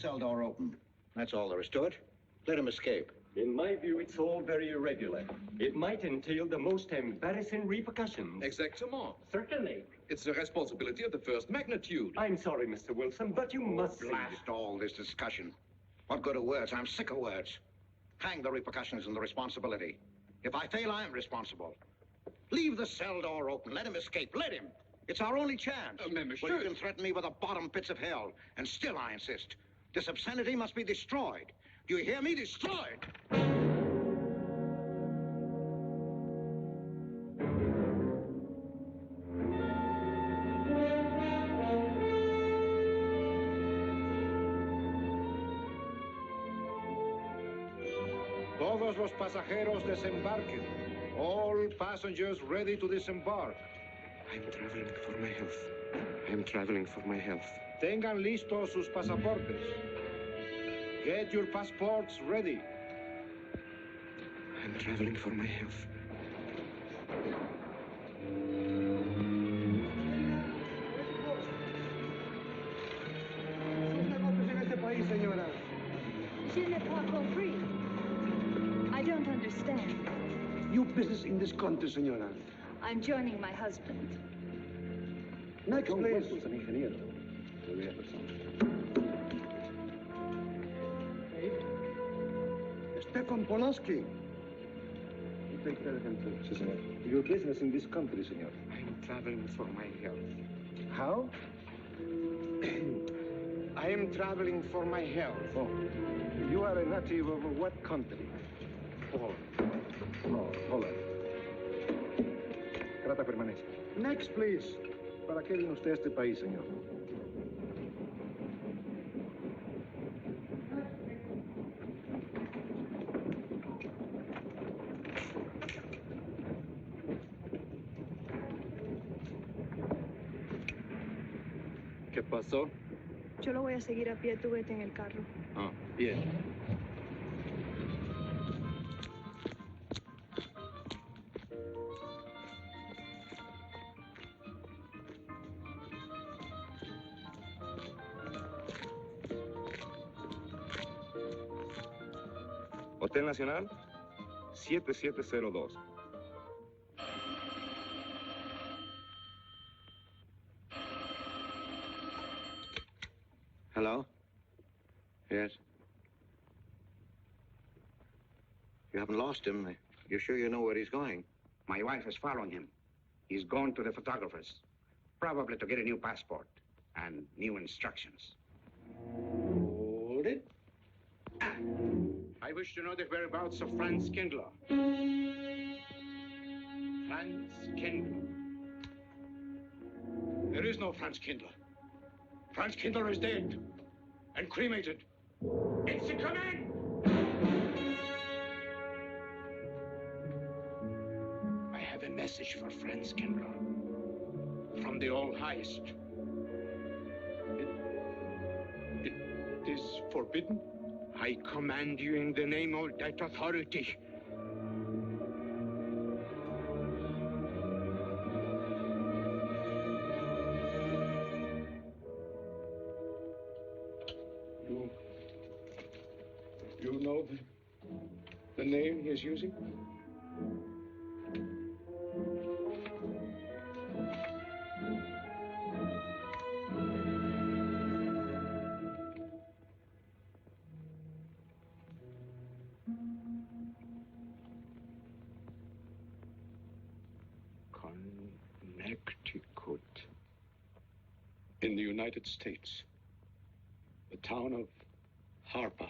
Cell door open. That's all there is to it. Let him escape. In my view, it's all very irregular. It might entail the most embarrassing repercussions. Exactement. Certainly. It's the responsibility of the first magnitude. I'm sorry, Mr. Wilson, but you must blast all this discussion. What good are words? I'm sick of words. Hang the repercussions and the responsibility. If I fail, I am responsible. Leave the cell door open. Let him escape. Let him. It's our only chance. Monsieur. Well, you can threaten me with the bottom pits of hell, and still I insist. This obscenity must be destroyed. Do you hear me? Destroyed! Todos los pasajeros desembarquen. All passengers ready to disembark. I'm traveling for my health. I'm traveling for my health. Tengan listos sus pasaportes. Get your passports ready. I'm traveling for my health. Je n'ai pas compris. I don't understand. Your business in this country, senora. I'm joining my husband. Next, please. Stefan Polaski. You take care of him too, senor. Your business in this country, senor. I'm traveling for my health. How? I am traveling for my health. Oh. You are a native of what country? Poland. No, Holland. Trata permanece. Next, please. ¿Para qué vino usted a este país, señor? ¿Qué pasó? Yo lo voy a seguir a pie, tú vete en el carro. Ah, bien. Hotel Nacional, 7702. Hello? Yes? You haven't lost him. You're sure you know where he's going? My wife is following him. He's gone to the photographer's, probably to get a new passport and new instructions. Hold it. I wish to know the whereabouts of Franz Kindler. Franz Kindler. There is no Franz Kindler. Franz Kindler is dead and cremated. It's a command! I have a message for Franz Kindler from the All-Highest. It is forbidden. I command you in the name of that authority. You know the name he is using? in the United States. The town of Harper.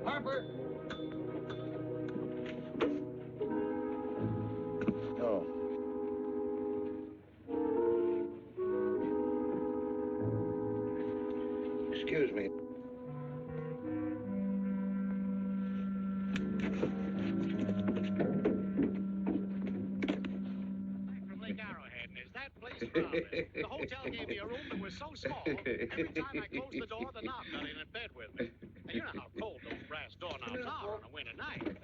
Harper! Oh. Excuse me. From Lake Arrowhead, and is that place crowded? The hotel gave me a room that was so small, every time I closed the door, the knob got in bed with me. And you know how cold those brass doorknobs are on a winter night.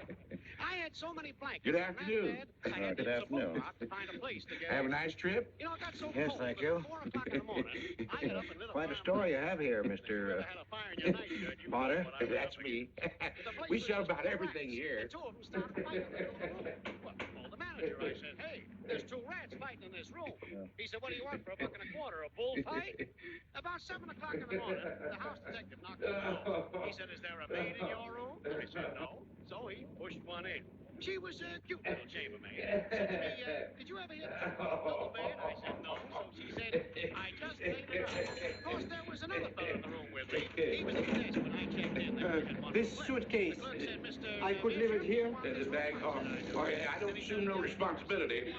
I had so many blankets. Good in that afternoon. bed, I had Good to use a afternoon. boat rock to find a place to get Have a in. nice trip? You know, it got so Yes, cold thank that you. at 4 o'clock in the morning, I got up and lit a Quite a fire story you in my have here, bed. If you Mr. ever had a fire in your night, you Potter. know what I'm That's up me. against. The place We was sell just about full of everything rats. here. And two of them started fighting in the middle of the room. Well, I called the manager. I said, hey, there's 2 rats fighting in this room. He said, what do you want for $1.25? A bullfight? About 7 o'clock in the morning, the house detective knocked on the door. He said, is there a maid in your room? I said, no. So he pushed one in. She was a cute little chambermaid. Said to me, did you ever hear the double bed? I said, no. So she said, I just laid it out. Of course, there was another fellow in the room with me. He was at the desk when I checked in. There had one This left. suitcase, The clerk said, Mr. I could leave it here? This bag off. Oh, yeah, I don't assume no responsibility.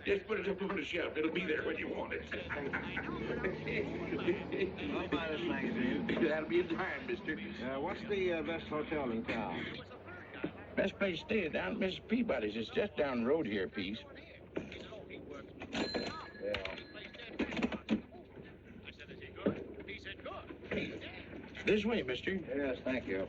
Just put it up on the shelf. It'll be there when you want it. I'll buy this magazine. That'll be a dime, mister. What's the best hotel in town? Best place to stay down at Mrs. Peabody's. It's just down the road here a piece. I said, is he good? He said, good. This way, mister. Yes, thank you.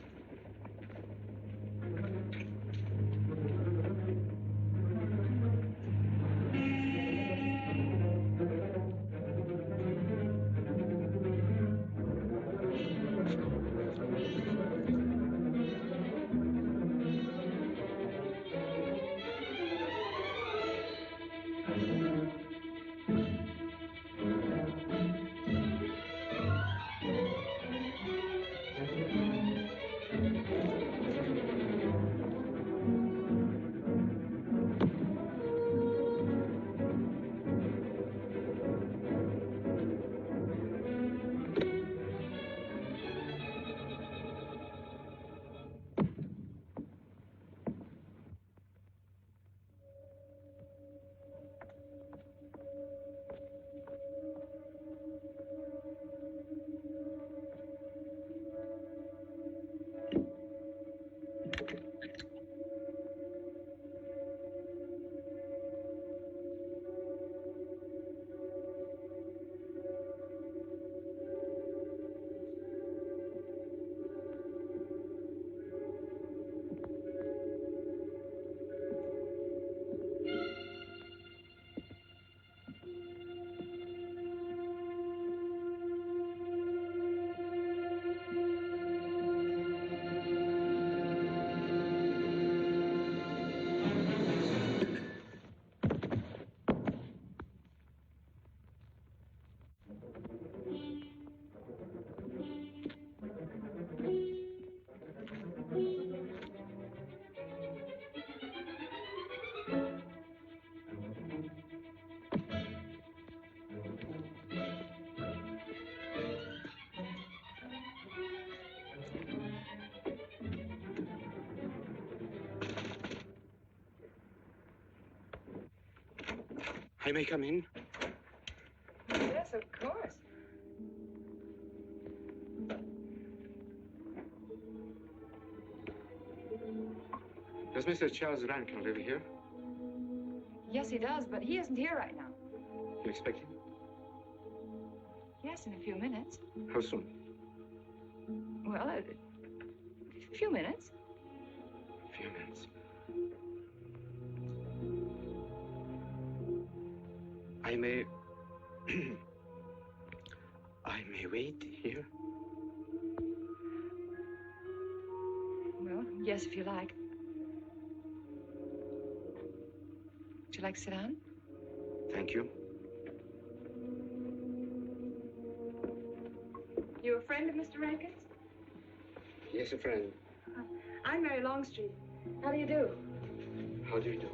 I may come in? Yes, of course. Does Mr. Charles Rankin live here? Yes, he does, but he isn't here right now. You expect him? Yes, in a few minutes. How soon? Well, a few minutes. A few minutes. I may... I may wait here? guess, if you like. Would you like to sit down? Thank you. You a friend of Mr. Rankin's? Yes, a friend. I'm Mary Longstreet. How do you do? How do you do?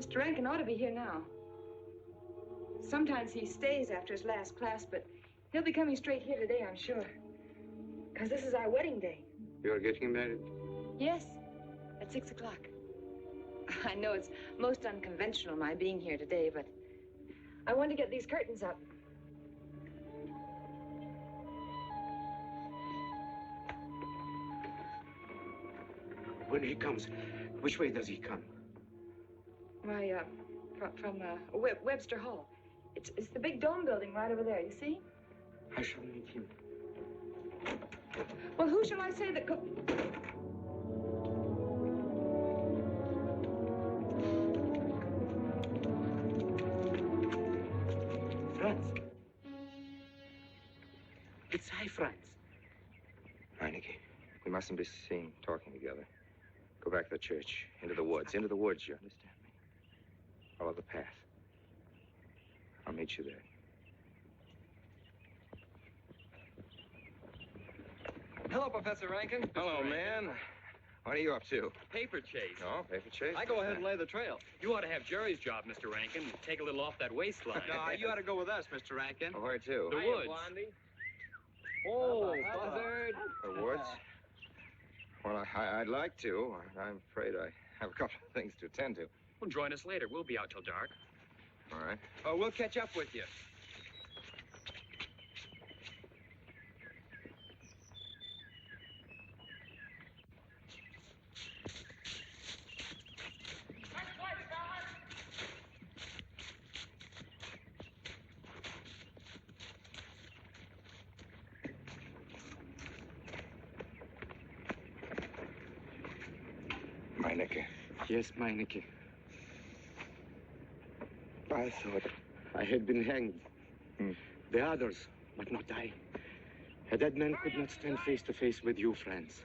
Mr. Rankin ought to be here now. Sometimes he stays after his last class, but he'll be coming straight here today, I'm sure. Because this is our wedding day. You're getting married? Yes, at 6 o'clock. I know it's most unconventional, my being here today, but I want to get these curtains up. When he comes, which way does he come? Why, from Webster Hall. It's the big dome building right over there, you see? I shall meet him. Well, who shall I say that could... Franz. It's I, Franz. Heineke, we mustn't be seen talking together. Go back to the church, into the woods, you understand me? Follow the path. I'll meet you there. Hello, Professor Rankin. Hello, man. What are you up to? Paper chase. Oh, paper chase? I go ahead and lay the trail. You ought to have Jerry's job, Mr. Rankin. Take a little off that waistline. No, you ought to go with us, Mr. Rankin. Oh, where to? The woods. Oh, buzzard. The woods? Well, I'd like to. I'm afraid I have a couple of things to attend to. Well, join us later. We'll be out till dark. All right. Oh, we'll catch up with you. Meineke. Yes, Meineke. I thought I had been hanged. The others, but not I. A dead man could not stand face to face with you, Franz.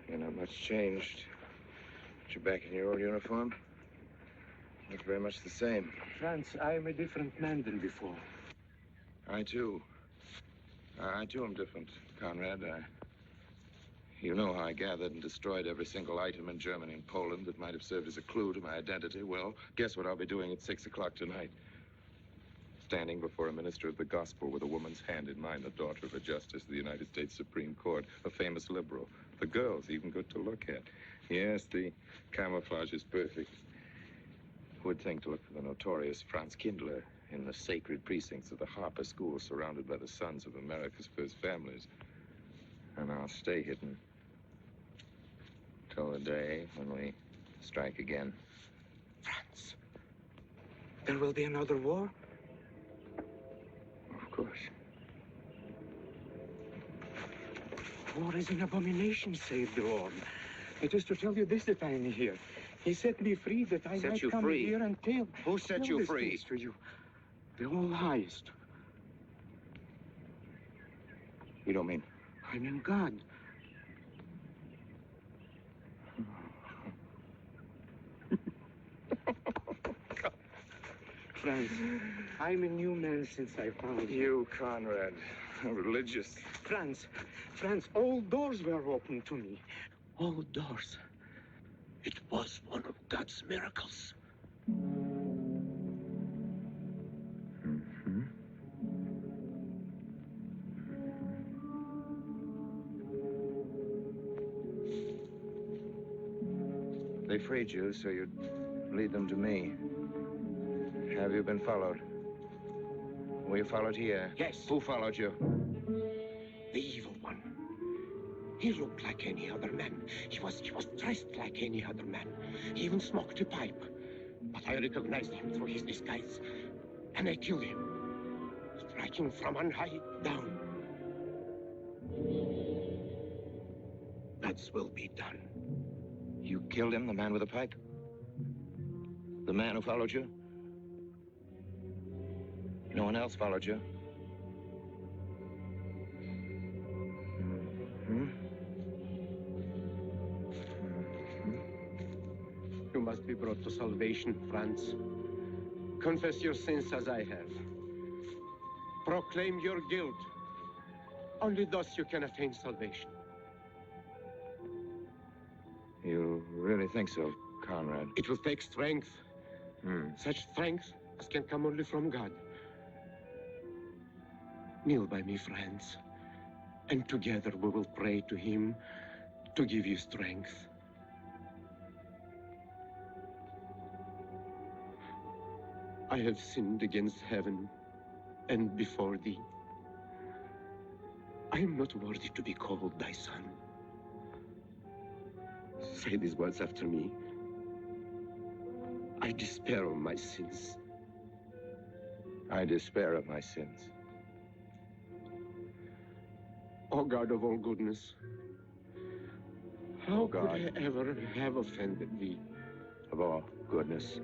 You're not much changed. But you're back in your old uniform. Look very much the same. Franz, I am a different man than before. I too am different, Conrad. You know how I gathered and destroyed every single item in Germany and Poland that might have served as a clue to my identity. Well, guess what I'll be doing at 6 o'clock tonight? Standing before a minister of the gospel with a woman's hand in mine, the daughter of a justice of the United States Supreme Court, a famous liberal. The girl's even good to look at. Yes, the camouflage is perfect. Who would think to look for the notorious Franz Kindler in the sacred precincts of the Harper School, surrounded by the sons of America's first families? And I'll stay hidden till the day when we strike again. Franz, there will be another war? Of course. War is an abomination, saith the Lord. It is to tell you this that I am here. He set me free that I might come here and tell. Who set you free? To you. The All Highest. You don't mean? I mean God. Franz, I'm a new man since I found you. You, Conrad, religious. Franz, all doors were open to me. All doors. It was one of God's miracles. They freed you so you'd lead them to me. Have you been followed? Were you followed here? Yes. Who followed you? The evil one. He looked like any other man. He was dressed like any other man. He even smoked a pipe. But I recognized him through his disguise. And I killed him, striking from on high down. God's will be done. You killed him, the man with the pipe? The man who followed you? No one else followed you? You must be brought to salvation, Franz. Confess your sins as I have. Proclaim your guilt. Only thus you can attain salvation. You really think so, Conrad? It will take strength. Such strength as can come only from God. Kneel by me, Franz, and together we will pray to him to give you strength. I have sinned against heaven and before thee. I am not worthy to be called thy son. Say these words after me. I despair of my sins. I despair of my sins. O God of all goodness, how could I ever have offended thee? Of all goodness.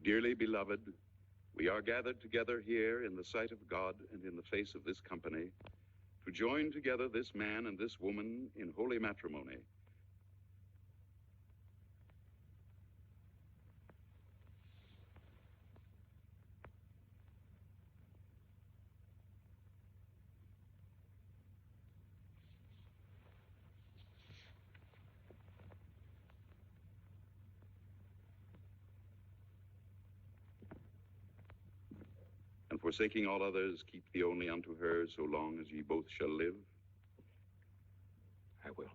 Dearly beloved, we are gathered together here in the sight of God and in the face of this company to join together this man and this woman in holy matrimony. And forsaking all others, keep thee only unto her so long as ye both shall live. I will.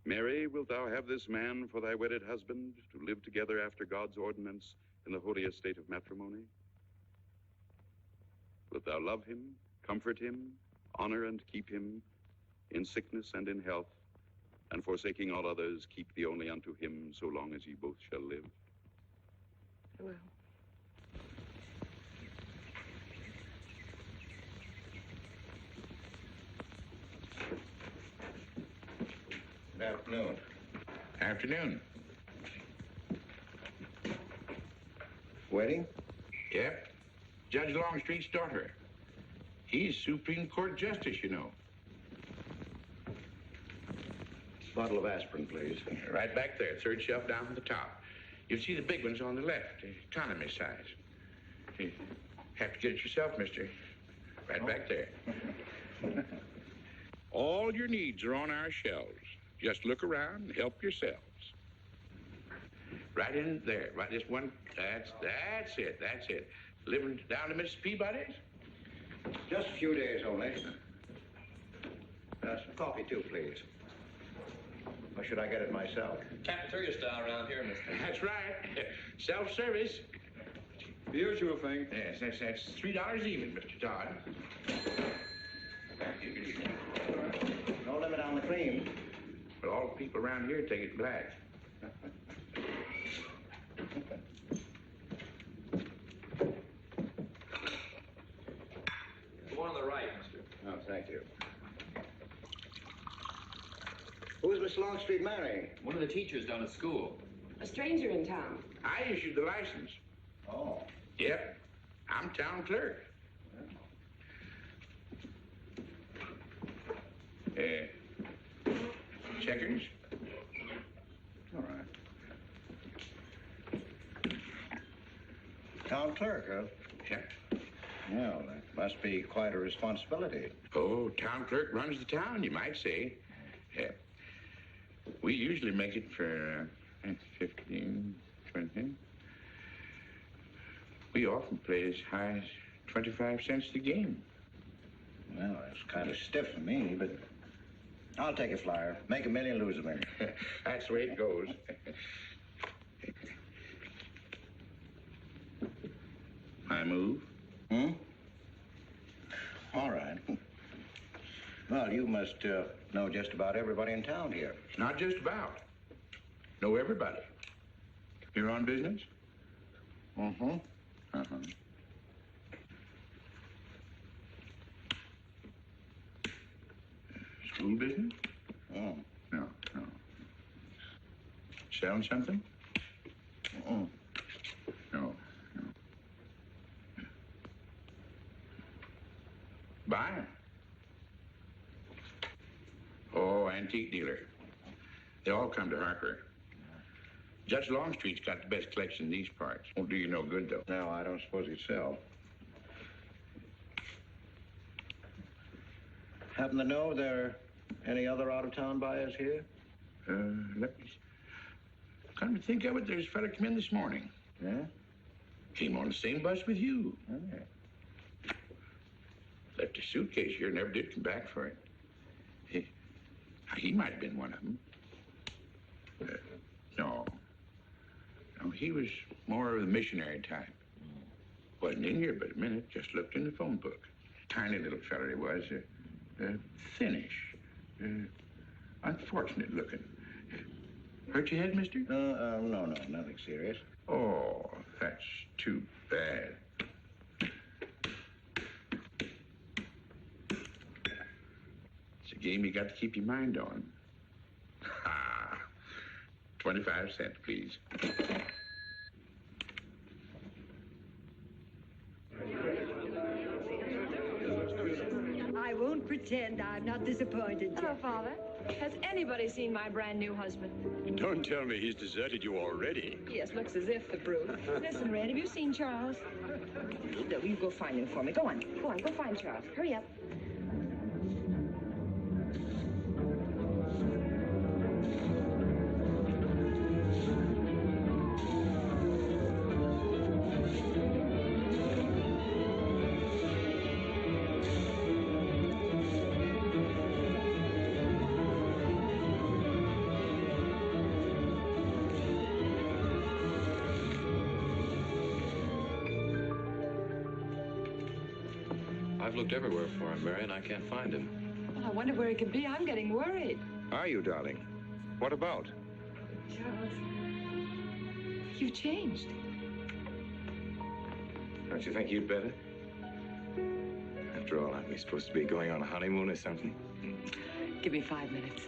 Mary, wilt thou have this man for thy wedded husband, to live together after God's ordinance in the holy estate of matrimony? Wilt thou love him, comfort him, honor and keep him in sickness and in health, and forsaking all others, keep thee only unto him so long as ye both shall live? I will. Good afternoon. Afternoon. Wedding? Yep. Judge Longstreet's daughter. He's Supreme Court Justice, you know. Bottle of aspirin, please. Right back there, third shelf down from the top. You'll see the big ones on the left, the economy size. You have to get it yourself, mister. Right back there. All your needs are on our shelves. Just look around and help yourselves. Right in there, right this one. That's it. Living down to Mrs. Peabody's? Just a few days only. Some coffee, too, please. Or should I get it myself? Cafeteria style around here, mister. That's right. Self-service. The usual thing. Yes, that's $3 even, Mr. Todd. No limit on the cream. But all the people around here take it black. Miss Longstreet marrying? One of the teachers down at school. A stranger in town. I issued the license. Oh. Yep. I'm town clerk. Checkers? All right. Town clerk, huh? Yep. Well, that must be quite a responsibility. Oh, town clerk runs the town, you might say. We usually make it for 15, 20. We often play as high as 25 cents a game. Well, that's kind of stiff for me, but I'll take a flyer. Make $1 million, lose $1 million. That's the way it goes. I move. All right. Well, you must know just about everybody in town here. Not just about. Know everybody. You're on business? Mm-hmm. Uh-huh. School business? Oh. No. Selling something? Mm-mm. No. Buying? Oh, antique dealer. They all come to Harper. Judge Longstreet's got the best collection in these parts. Won't do you no good, though. No, I don't suppose he'd sell. Happen to know there are any other out-of-town buyers here? Let me... Come to think of it, there's a fella come in this morning. Yeah? Came on the same bus with you. Oh. Left a suitcase here, never did come back for it. He might have been one of them. No, he was more of the missionary type. Wasn't in here but a minute, just looked in the phone book. Tiny little fella he was, thinnish, unfortunate looking. Hurt your head, mister? No, nothing serious. Oh, that's too bad. It's a game you got to keep your mind on. 25 cents, please. I won't pretend I'm not disappointed. Hello, Father. Has anybody seen my brand new husband? Don't tell me he's deserted you already. Yes, looks as if, the brute. Listen, Red, have you seen Charles? You go find him for me. Go on, go find Charles. Hurry up. I've looked everywhere for him, Mary, and I can't find him. Well, I wonder where he could be. I'm getting worried. Are you, darling? What about? Charles, you've changed. Don't you think you'd better? After all, aren't we supposed to be going on a honeymoon or something? Give me 5 minutes.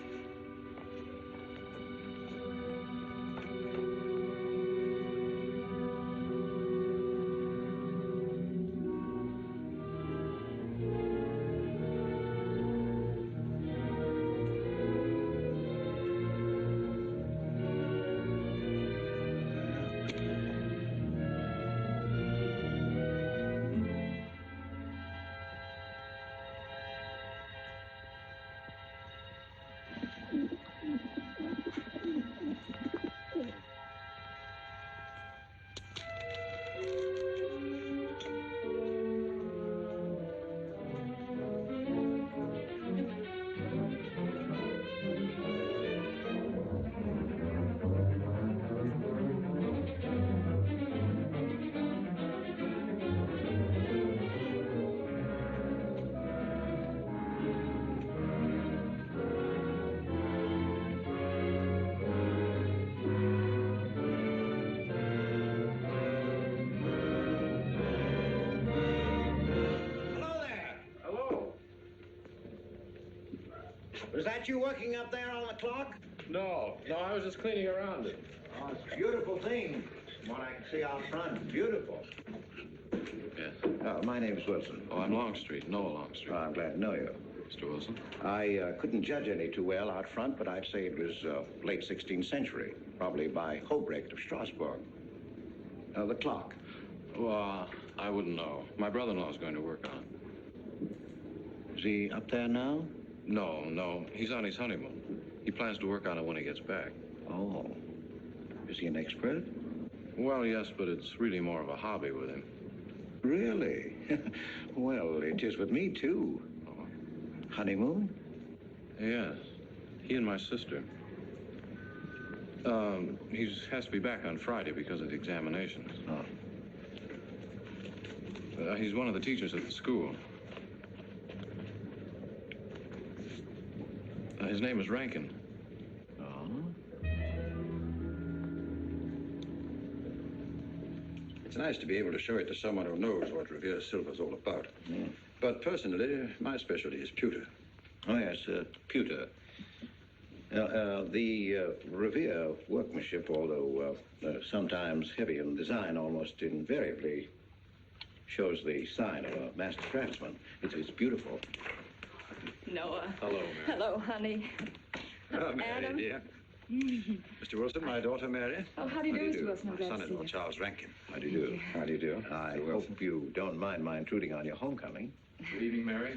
Was that you working up there on the clock? No, I was just cleaning around it. Oh, it's a beautiful thing. From what I can see out front, beautiful. Yes. My name's Wilson. Oh, I'm Longstreet, Noah Longstreet. Oh, I'm glad to know you. Mr. Wilson? I couldn't judge any too well out front, but I'd say it was late 16th century, probably by Hobrecht of Strasbourg. The clock. Well, I wouldn't know. My brother-in-law's going to work on it. Is he up there now? No. He's on his honeymoon. He plans to work on it when he gets back. Oh. Is he an expert? Well, yes, but it's really more of a hobby with him. Really? Well, it is with me, too. Oh. Honeymoon? Yes. He and my sister. He has to be back on Friday because of the examinations. Oh. He's one of the teachers at the school. His name is Rankin. It's nice to be able to show it to someone who knows what Revere Silver's all about. Mm. But personally, my specialty is pewter. Oh, yes, pewter. The Revere workmanship, although sometimes heavy in design, almost invariably shows the sign of a master craftsman. It's beautiful. Noah. Hello, Mary. Hello, honey. Oh, Mary, Adam. dear. Mr. Wilson, my daughter, Mary. Oh, how do you do, Mr. Wilson? I'm My glad to see son-in-law, you. Charles Rankin. How do you do? How do you do? I hope you don't mind my intruding on your homecoming. Good evening, Mary.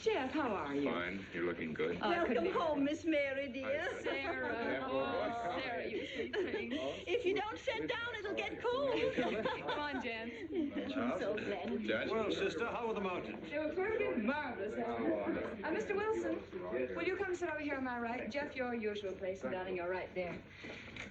Jeff, how are you? Fine. You're looking good. Welcome home, Miss Mary, dear. Sarah. Oh, Sarah, you sweet thing. If you don't sit down, it'll get cold. Come on, Jan. I'm so glad. Judge? Well, sister, how were the mountains? They were perfectly marvelous. Mr. Wilson, will you come sit over here on my right? Jeff, your usual place, and darling, you're right there.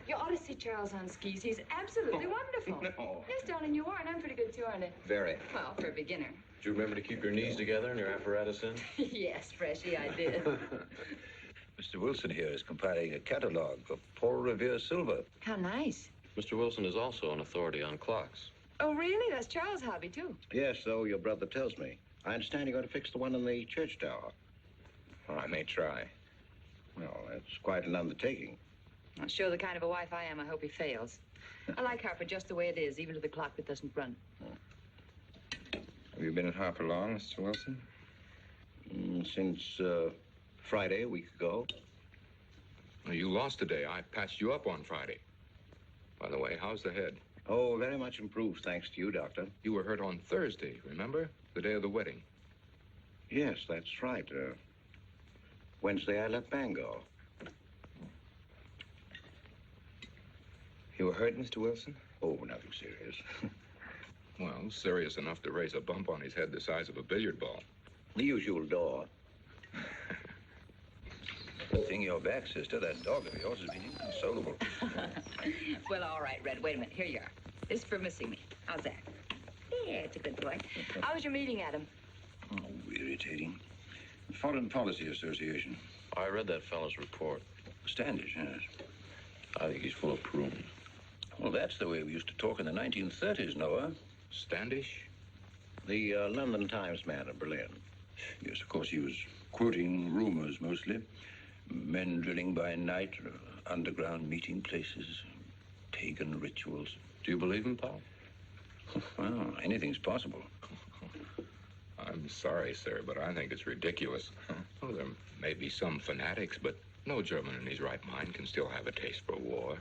You ought to see Charles on skis. He's absolutely wonderful. No. Yes, darling, you are, and I'm pretty good too, aren't I? Very. Well, for a beginner. Do you remember to keep your knees together and your apparatus in? Yes, Freshy, I did. Mr. Wilson here is compiling a catalog of Paul Revere Silver. How nice. Mr. Wilson is also an authority on clocks. Oh, really? That's Charles' hobby, too. Yes, so your brother tells me. I understand you're going to fix the one in the church tower. Well, I may try. Well, that's quite an undertaking. I'll show the kind of a wife I am. I hope he fails. I like Harper just the way it is, even to the clock that doesn't run. Have you been at Harper long, Mr. Wilson? Since Friday, a week ago. Well, you lost today. I patched you up on Friday. By the way, how's the head? Oh, very much improved, thanks to you, Doctor. You were hurt on Thursday, remember? The day of the wedding. Yes, that's right. Wednesday, I left Bangor. You were hurt, Mr. Wilson? Oh, nothing serious. Well, serious enough to raise a bump on his head the size of a billiard ball. The usual door. Good thing you're back, sister. That dog of yours has been inconsolable. Well, all right, Red. Wait a minute. Here you are. This is for missing me. How's that? Yeah, it's a good boy. How was your meeting, Adam? Oh, irritating. The Foreign Policy Association. I read that fellow's report. Standish, yes. I think he's full of prunes. Well, that's the way we used to talk in the 1930s, Noah. Standish? The London Times man in Berlin. Yes, of course, he was quoting rumors mostly. Men drilling by night, underground meeting places, pagan rituals. Do you believe him, Paul? Well, anything's possible. I'm sorry, sir, but I think it's ridiculous. Well, there may be some fanatics, but no German in his right mind can still have a taste for war.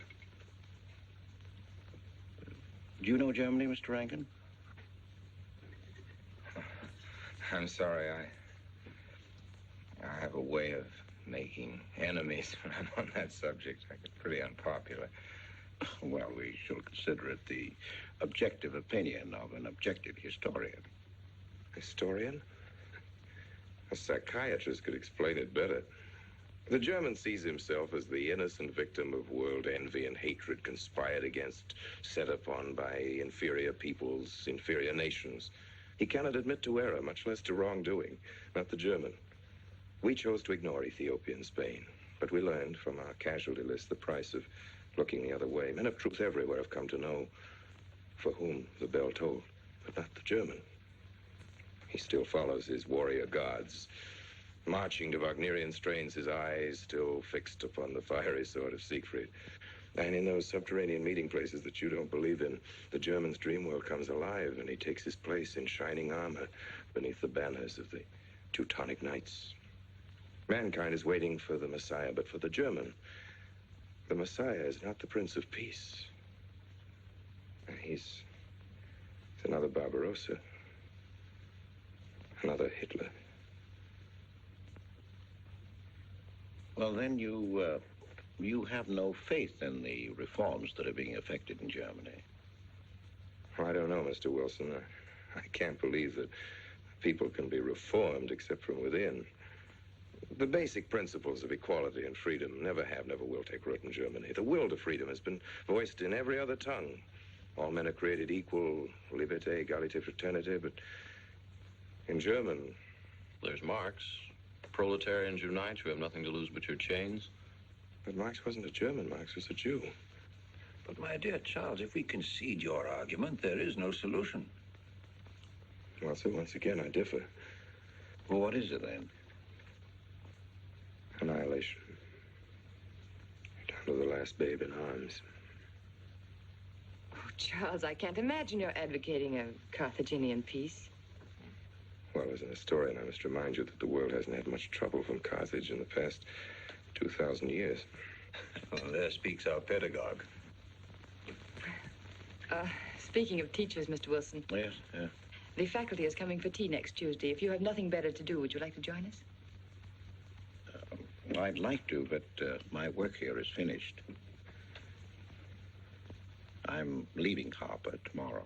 Do you know Germany, Mr. Rankin? I'm sorry, I have a way of making enemies when I'm on that subject. I get pretty unpopular. Well, we shall consider it the objective opinion of an objective historian. Historian? A psychiatrist could explain it better. The German sees himself as the innocent victim of world envy and hatred conspired against, set upon by inferior peoples, inferior nations. He cannot admit to error, much less to wrongdoing. Not the German. We chose to ignore Ethiopia and Spain, but we learned from our casualty list the price of looking the other way. Men of truth everywhere have come to know for whom the bell tolled, but not the German. He still follows his warrior gods, marching to Wagnerian strains, his eyes still fixed upon the fiery sword of Siegfried. And in those subterranean meeting places that you don't believe in, the German's dream world comes alive, and he takes his place in shining armor beneath the banners of the Teutonic Knights. Mankind is waiting for the Messiah, but for the German, the Messiah is not the Prince of Peace. He's another Barbarossa, another Hitler. Well, then you have no faith in the reforms that are being effected in Germany. Well, I don't know, Mr. Wilson. I can't believe that people can be reformed except from within. The basic principles of equality and freedom never have, never will take root in Germany. The will to freedom has been voiced in every other tongue. All men are created equal, liberté, égalité, fraternité, but in German... There's Marx. Proletarians unite, you have nothing to lose but your chains. But Marx wasn't a German, Marx was a Jew. But, my dear Charles, if we concede your argument, there is no solution. Well, sir, once again, I differ. Well, what is it, then? Annihilation. Down to the last babe in arms. Oh, Charles, I can't imagine you're advocating a Carthaginian peace. Well, as an historian, I must remind you that the world hasn't had much trouble from Carthage in the past 2,000 years. Well, there speaks our pedagogue. Speaking of teachers, Mr. Wilson. Yes, yeah. The faculty is coming for tea next Tuesday. If you have nothing better to do, would you like to join us? I'd like to, but my work here is finished. I'm leaving Harper tomorrow.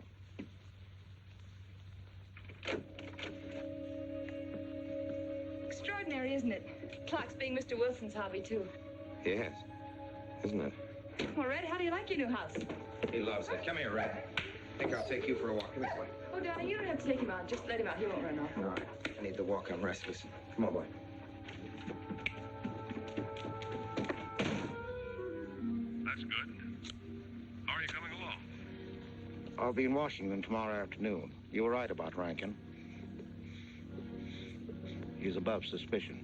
Extraordinary, isn't it? Clocks being Mr. Wilson's hobby, too. Yes, isn't it? Well, Red, how do you like your new house? He loves it. Come here, Red. I think I'll take you for a walk. Come here, boy. Oh, darling, you don't have to take him out. Just let him out. He won't run off. All right. I need the walk. I'm restless. Come on, boy. That's good. How are you coming along? I'll be in Washington tomorrow afternoon. You were right about Rankin. He's above suspicion.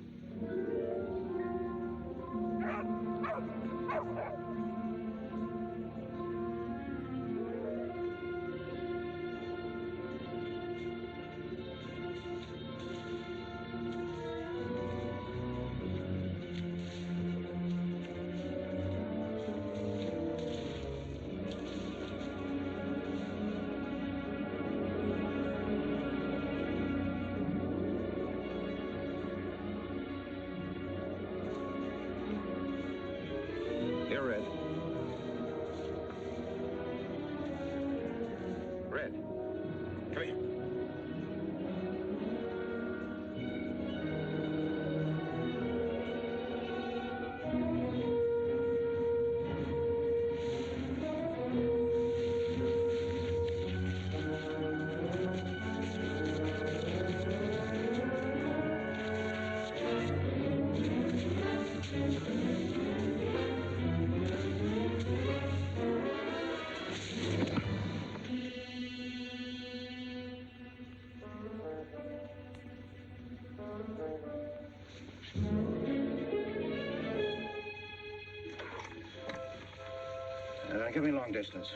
Give me long distance.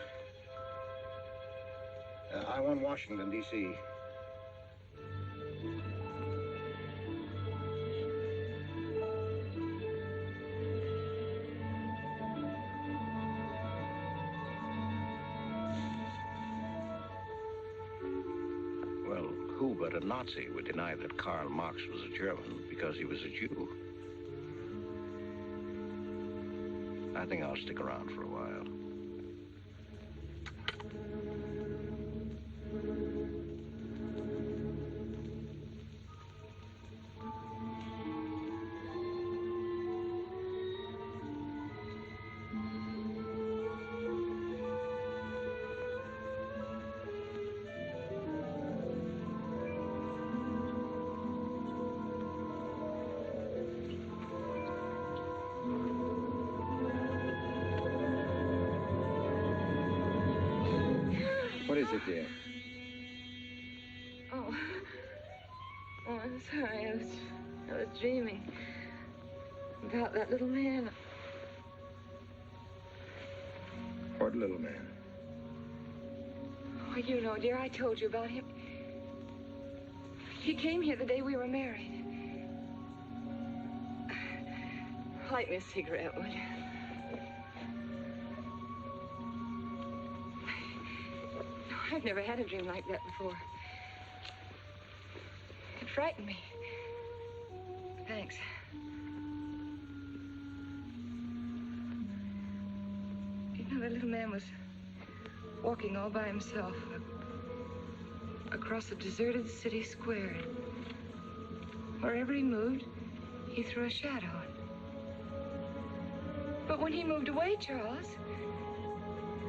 I want Washington, D.C. Well, who but a Nazi would deny that Karl Marx was a German because he was a Jew? I think I'll stick around for a while. What is it, dear? Oh, I'm sorry. I was I was dreaming about that little man. What little man? Oh, you know, dear, I told you about him. He came here the day we were married. Light me a cigarette, would you? No, I've never had a dream like that before. It frightened me. Thanks. You know, the little man was walking all by himself across a deserted city square. Wherever he moved, he threw a shadow. But when he moved away, Charles,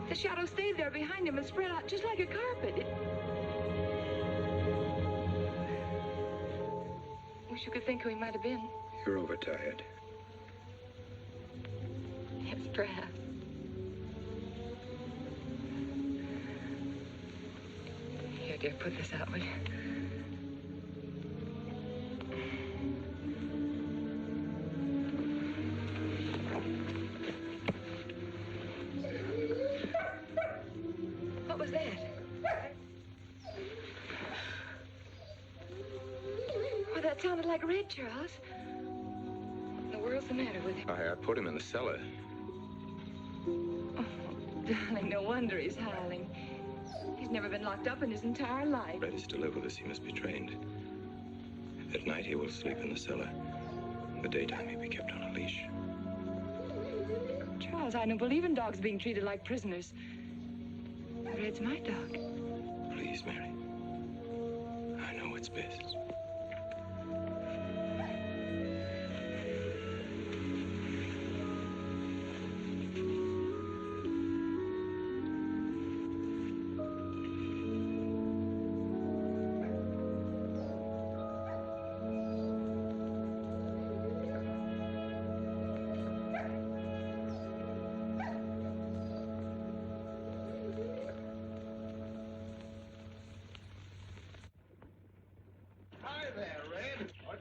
the shadow stayed there behind him and spread out just like a carpet. Wish you could think who he might have been. You're overtired. Yes, perhaps. Here, dear, put this out, will you? What was that? Oh, that sounded like Red, Charles. What in the world's the matter with him? I put him in the cellar. Oh, darling, no wonder he's howling. He's never been locked up in his entire life. Red is to live with us. He must be trained. At night, he will sleep in the cellar. In the daytime, he'll be kept on a leash. Charles, I don't believe in dogs being treated like prisoners. Red's my dog. Please, Mary. I know what's best.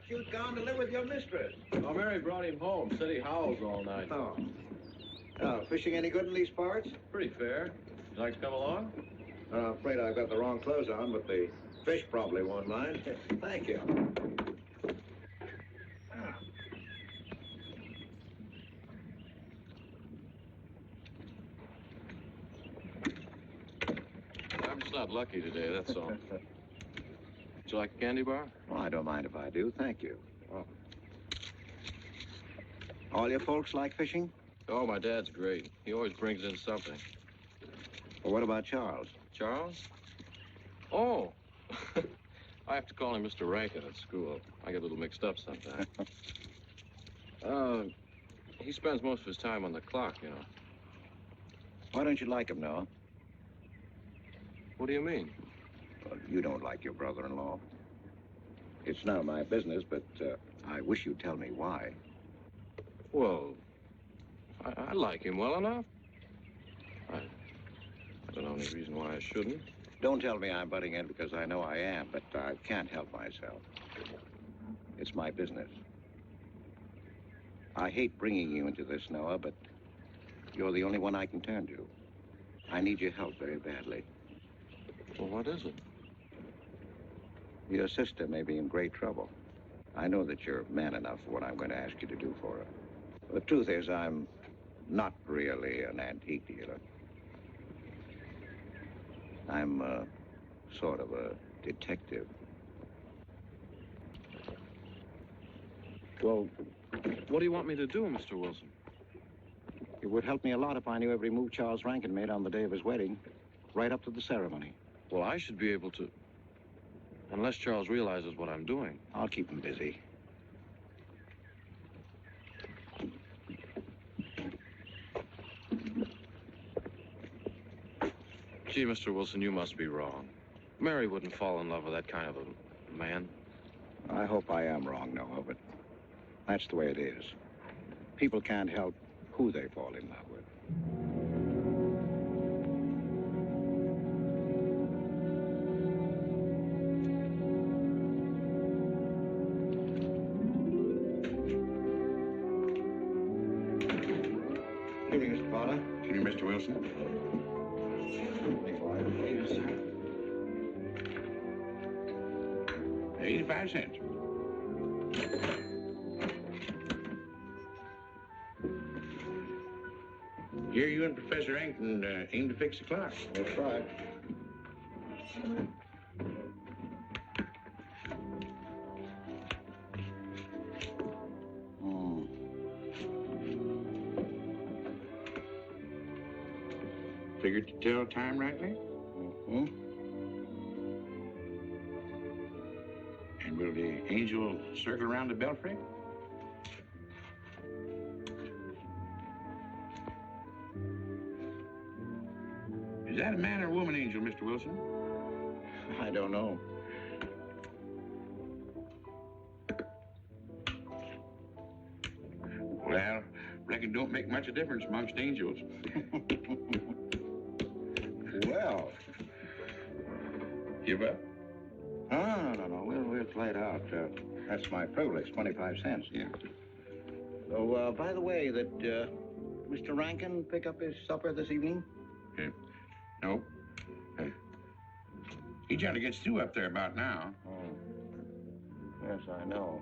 You'd gone to live with your mistress. Oh, Mary brought him home. Said he howls all night. Oh. Oh, fishing any good in these parts? Pretty fair. You like to come along? I'm afraid I've got the wrong clothes on, but the fish probably won't mind. Thank you. I'm just not lucky today, that's all. Would you like a candy bar? Well, I don't mind if I do. Thank you. Oh. All your folks like fishing? Oh, my dad's great. He always brings in something. Well, what about Charles? Charles? Oh. I have to call him Mr. Rankin at school. I get a little mixed up sometimes. He spends most of his time on the clock, you know. Why don't you like him, Noah? What do you mean? Well, you don't like your brother-in-law. It's none of my business, but I wish you'd tell me why. Well, I like him well enough. I don't know any reason why I shouldn't. Don't tell me I'm butting in because I know I am, but I can't help myself. It's my business. I hate bringing you into this, Noah, but you're the only one I can turn to. I need your help very badly. Well, what is it? Your sister may be in great trouble. I know that you're man enough for what I'm going to ask you to do for her. The truth is, I'm not really an antique dealer. I'm sort of a detective. Well, what do you want me to do, Mr. Wilson? It would help me a lot if I knew every move Charles Rankin made on the day of his wedding, right up to the ceremony. Well, I should be able to, unless Charles realizes what I'm doing. I'll keep him busy. Gee, Mr. Wilson, you must be wrong. Mary wouldn't fall in love with that kind of a man. I hope I am wrong, Noah, but that's the way it is. People can't help who they fall in love with. 85 cents. Here you and Professor Rankin aim to fix the clock. That's right. Figured to tell time rightly? Mm-hmm. And will the angel circle around the belfry? Is that a man or a woman angel, Mr. Wilson? I don't know. Well, reckon don't make much of difference amongst angels. Well. Give up? No. We'll play it out. That's my privilege, 25 cents. Yeah. So, by the way, did Mr. Rankin pick up his supper this evening? No. He generally gets through up there about now. Oh. Yes, I know.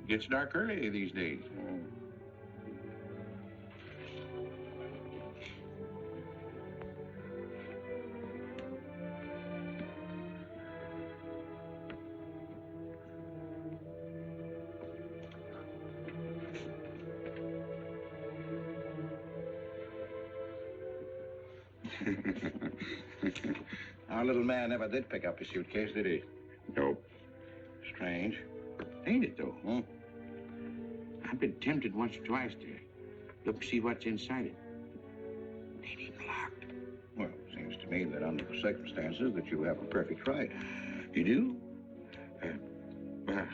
Gets dark early these days. Our little man never did pick up his suitcase, did he? Nope. Strange. Ain't it, though? I've been tempted once or twice to look to see what's inside it. Ain't even locked. Well, it seems to me that under the circumstances that you have a perfect right. You do? Well,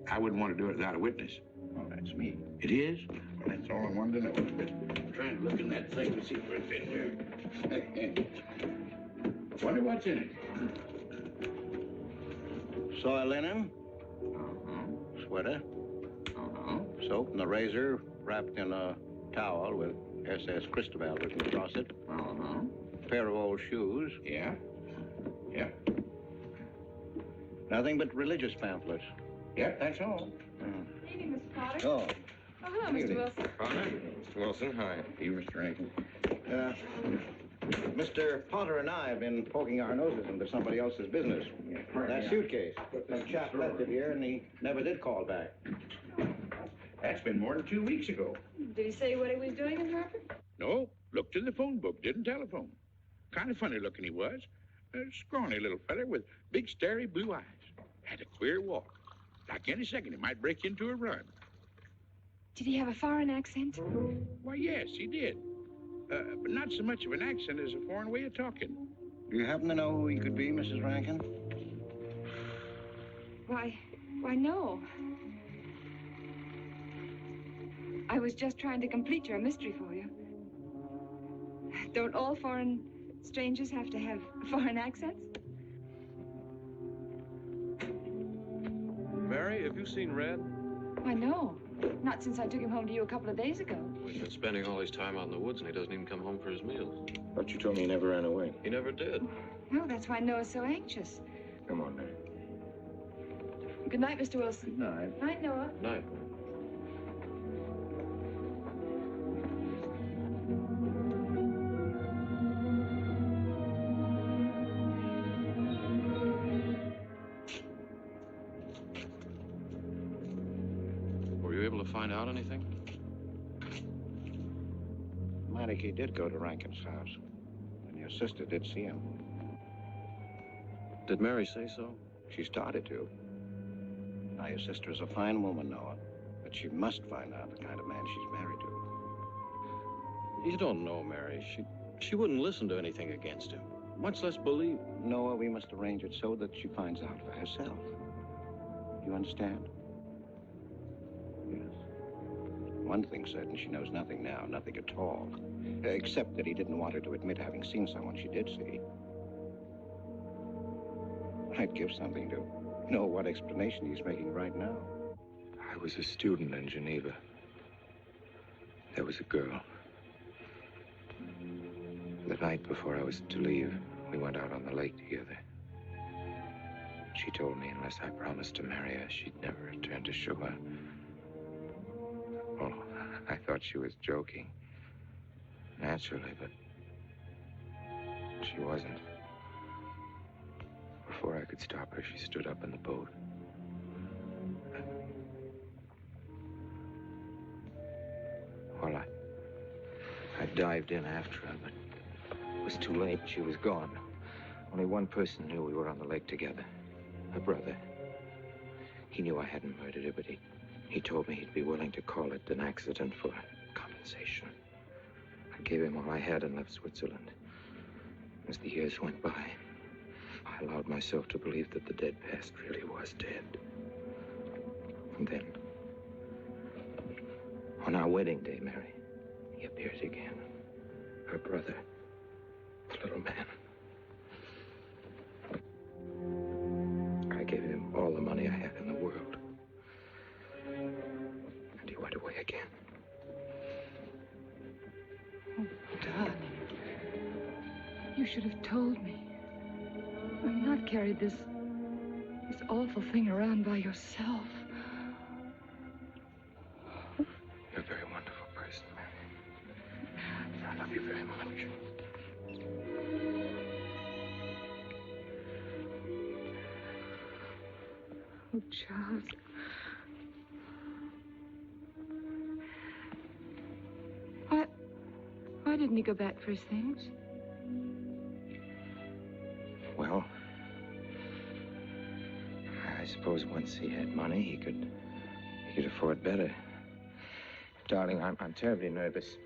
I wouldn't want to do it without a witness. Oh, that's me. It is? Well, that's all I wanted to know. I'm trying to look in that thing to see what's in there. Wonder what's in it. Soil linen, sweater, soap, and a razor wrapped in a towel with SS Cristobal written across it. A pair of old shoes. Yeah. Nothing but religious pamphlets. Yep, that's all. Evening, Mr. Potter. Oh. Oh, hello, Mr. Wilson. Potter? Mr. Wilson, hi. You, Mr. Rankin. Mr. Potter and I have been poking our noses into somebody else's business. That suitcase. Some chap left it here, and he never did call back. That's been more than 2 weeks ago. Did he say what he was doing in Hartford? No, looked in the phone book, didn't telephone. Kind of funny looking he was. A scrawny little feller with big, starry blue eyes. Had a queer walk. Like any second, he might break into a run. Did he have a foreign accent? Why, yes, he did. But not so much of an accent as a foreign way of talking. Do you happen to know who he could be, Mrs. Rankin? Why, no. I was just trying to complete your mystery for you. Don't all foreign strangers have to have foreign accents? Mary, have you seen Red? Why, no. Not since I took him home to you a couple of days ago. He's been spending all his time out in the woods, and he doesn't even come home for his meals. But you told me he never ran away. He never did. No, that's why Noah's so anxious. Come on, Mary. Good night, Mr. Wilson. Good night. Night, Noah. Night. Were you able to find out anything? Conneticut did go to Rankin's house, and your sister did see him. Did Mary say so? She started to. Now, your sister is a fine woman, Noah, but she must find out the kind of man she's married to. You don't know, Mary. She wouldn't listen to anything against him, much less believe. Noah, we must arrange it so that she finds out for herself. You understand? Yes. One thing's certain, she knows nothing now, nothing at all. Except that he didn't want her to admit having seen someone she did see. I'd give something to know what explanation he's making right now. I was a student in Geneva. There was a girl. The night before I was to leave, we went out on the lake together. She told me unless I promised to marry her, she'd never return to shore. Oh, I thought she was joking. Naturally, but she wasn't. Before I could stop her, she stood up in the boat. Well, I dived in after her, but it was too late. She was gone. Only one person knew we were on the lake together. Her brother. He knew I hadn't murdered her, but he told me he'd be willing to call it an accident for compensation. I gave him all I had and left Switzerland. As the years went by, I allowed myself to believe that the dead past really was dead. And then, on our wedding day, Mary, he appeared again. Her brother, the little man. I gave him all the money I had in the world. And he went away again. Oh, darling. You should have told me. And not carried this awful thing around by yourself. You're a very wonderful person, Mary. I love you very much. Oh, Charles. Why didn't he go back for his things? Well, I suppose once he had money, he could afford better. Darling, I'm terribly nervous.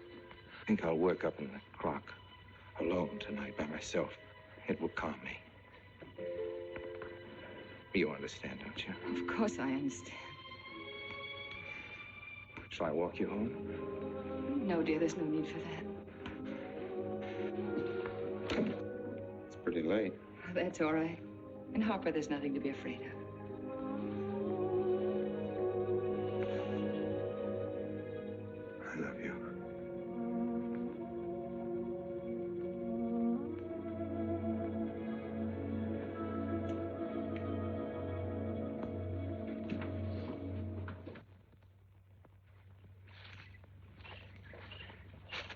I think I'll work up in the clock alone tonight by myself. It will calm me. You understand, don't you? Of course I understand. Shall I walk you home? No, dear, there's no need for that. It's pretty late. That's all right. In Harper, there's nothing to be afraid of. I love you.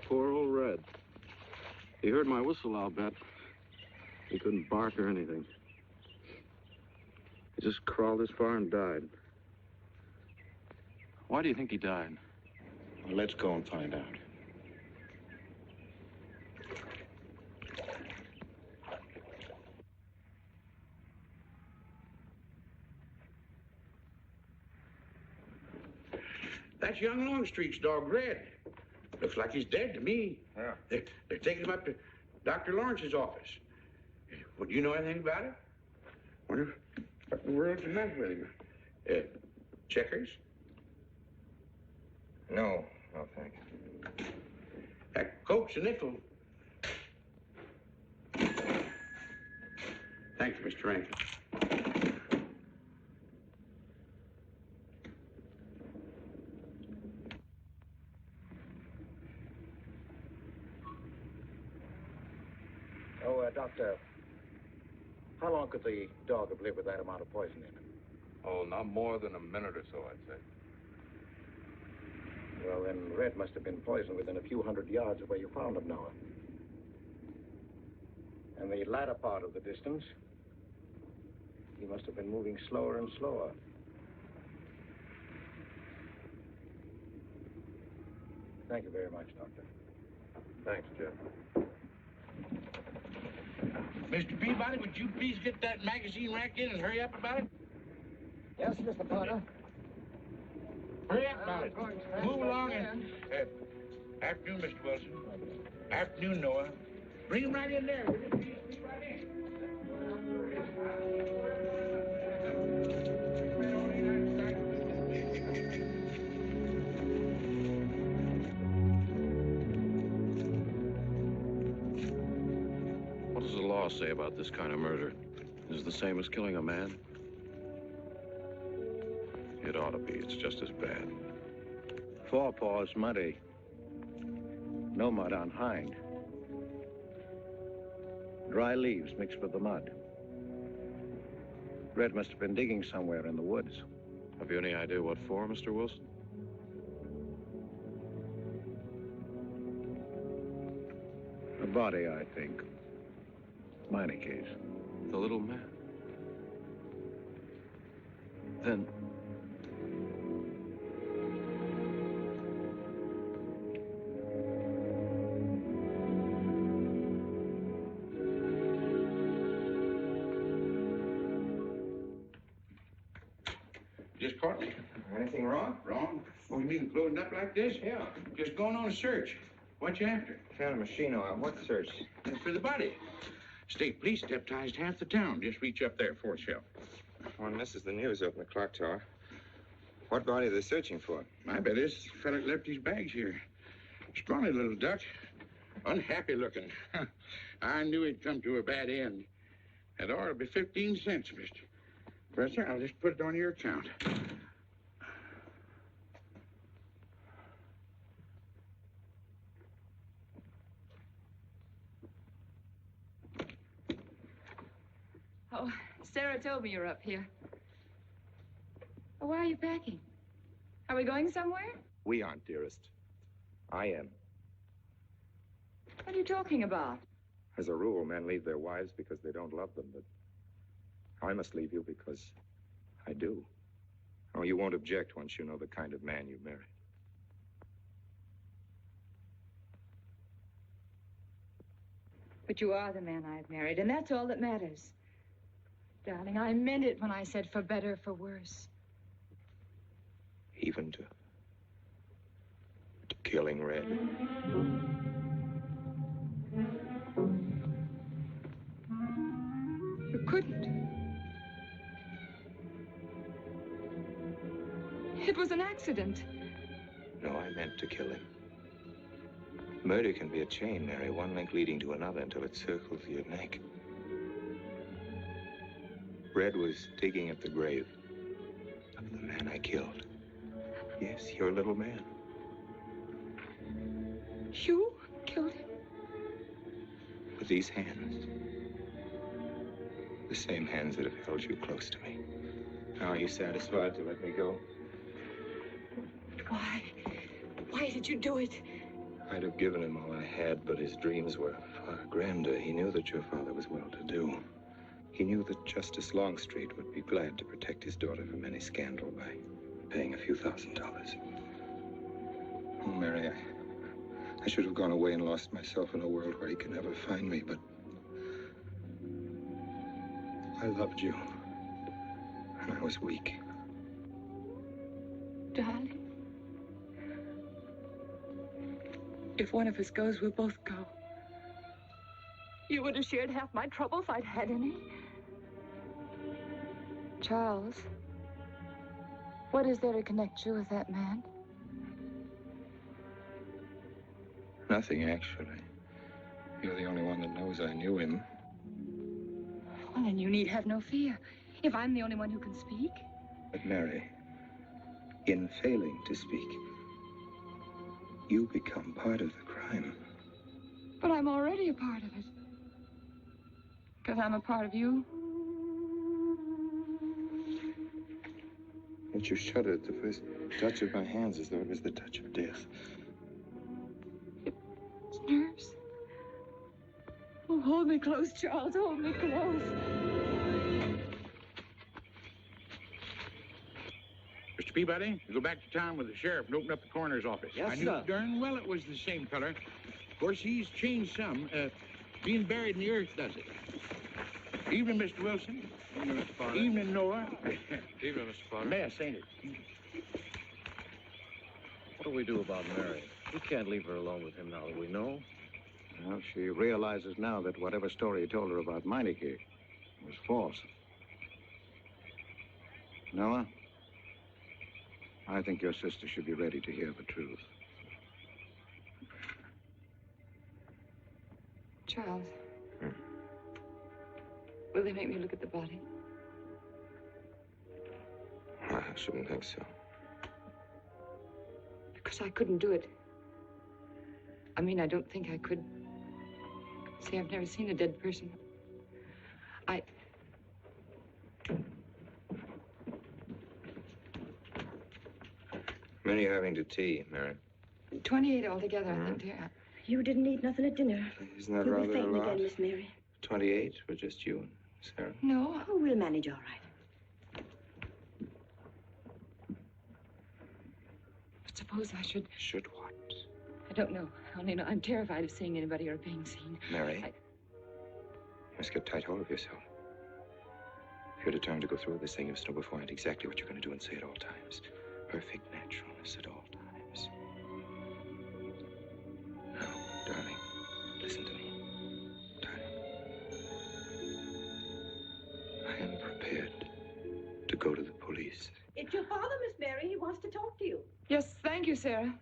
Poor old Red. He heard my whistle, I'll bet. He couldn't bark or anything. He just crawled this far and died. Why do you think he died? Well, let's go and find out. That's young Longstreet's dog, Red. Looks like he's dead to me. Yeah. They're taking him up to Dr. Lawrence's office. Would you know anything about it? Wonder what in the world's the matter with him? Checkers? No, thank you. Cokes and nickel. Thank you, Mr. Rankin. Doctor, how long could the dog have lived with that amount of poison in it? Oh, not more than a minute or so, I'd say. Well, then Red must have been poisoned within a few hundred yards of where you found him, Noah. And the latter part of the distance, he must have been moving slower and slower. Thank you very much, Doctor. Thanks, Jeff. Mr. Peabody, would you please get that magazine rack in and hurry up about it? Yes, Mr. Potter. Hurry up about it. Move along and... afternoon, Mr. Wilson. Afternoon, Noah. Bring him right in there. What does the law say about this kind of murder? Is it the same as killing a man? It ought to be. It's just as bad. Forepaws muddy. No mud on hind. Dry leaves mixed with the mud. Red must have been digging somewhere in the woods. Have you any idea what for, Mr. Wilson? A body, I think. Meinecke's. The little man. Then... Just caught me. Anything wrong? Wrong? Oh, you mean loading up like this? Yeah. Just going on a search. What you after? Found a machine on what search? For the body. State police deputized half the town. Just reach up there for itself. One misses the news up in the clock tower. What body are they searching for? I bet this fella left his bags here. Scrawny little duck. Unhappy looking. I knew he'd come to a bad end. That ought to be 15 cents, mister. Professor, I'll just put it on your account. Oh, Sarah told me you're up here. Oh, why are you packing? Are we going somewhere? We aren't, dearest. I am. What are you talking about? As a rule, men leave their wives because they don't love them, but I must leave you because I do. Oh, you won't object once you know the kind of man you married. But you are the man I've married, and that's all that matters. Darling, I meant it when I said for better, for worse. Even to killing Red. You couldn't. It was an accident. No, I meant to kill him. Murder can be a chain, Mary, one link leading to another until it circles your neck. Red was digging at the grave of the man I killed. Yes, your little man. You killed him? With these hands. The same hands that have held you close to me. Now, are you satisfied to let me go? Why? Why did you do it? I'd have given him all I had, but his dreams were far grander. He knew that your father was well-to-do. He knew that Justice Longstreet would be glad to protect his daughter from any scandal by paying a few $1,000s. Oh, Mary, I should have gone away and lost myself in a world where he could never find me, but I loved you, and I was weak. Darling, if one of us goes, we'll both go. You would have shared half my trouble if I'd had any. Charles, what is there to connect you with that man? Nothing, actually. You're the only one that knows I knew him. Well, then you need have no fear. If I'm the only one who can speak. But Mary, in failing to speak, you become part of the crime. But I'm already a part of it. Because I'm a part of you. But you shuddered at the first touch of my hands as though it was the touch of death. It's nerves. Oh, hold me close, Charles. Hold me close. Mr. Peabody, you go back to town with the sheriff and open up the coroner's office. Yes, I knew sir. darn well it was the same feller. Of course, he's changed some. Being buried in the earth does it. Evening, Mr. Wilson. Evening, Mr. Potter. Evening, Noah. Evening, Mr. Potter. Mess, ain't it? What do we do about Mary? We can't leave her alone with him now that we know. Well, she realizes now that whatever story he told her about Meinecke was false. Noah, I think your sister should be ready to hear the truth. Charles. Will they make me look at the body? I shouldn't think so. Because I couldn't do it. I mean, I don't think I could See, I've never seen a dead person. How many are you having to tea, Mary? 28 altogether, I think, dear. You didn't eat nothing at dinner. Isn't that You'll rather be a fainting lot? again, Miss Mary. 28 for just you and Sarah? No. Oh, we'll manage all right. But suppose I should... Should what? I don't know. I only know I'm terrified of seeing anybody or being seen. Mary, you must get tight hold of yourself. If you're determined to go through with this thing, you must know beforehand exactly what you're going to do and say at all times. Perfect naturalness at all times. Now, darling, listen to me. Darling. I am prepared to go to the police. It's your father, Miss Mary. He wants to talk to you. Yes, thank you, Sarah.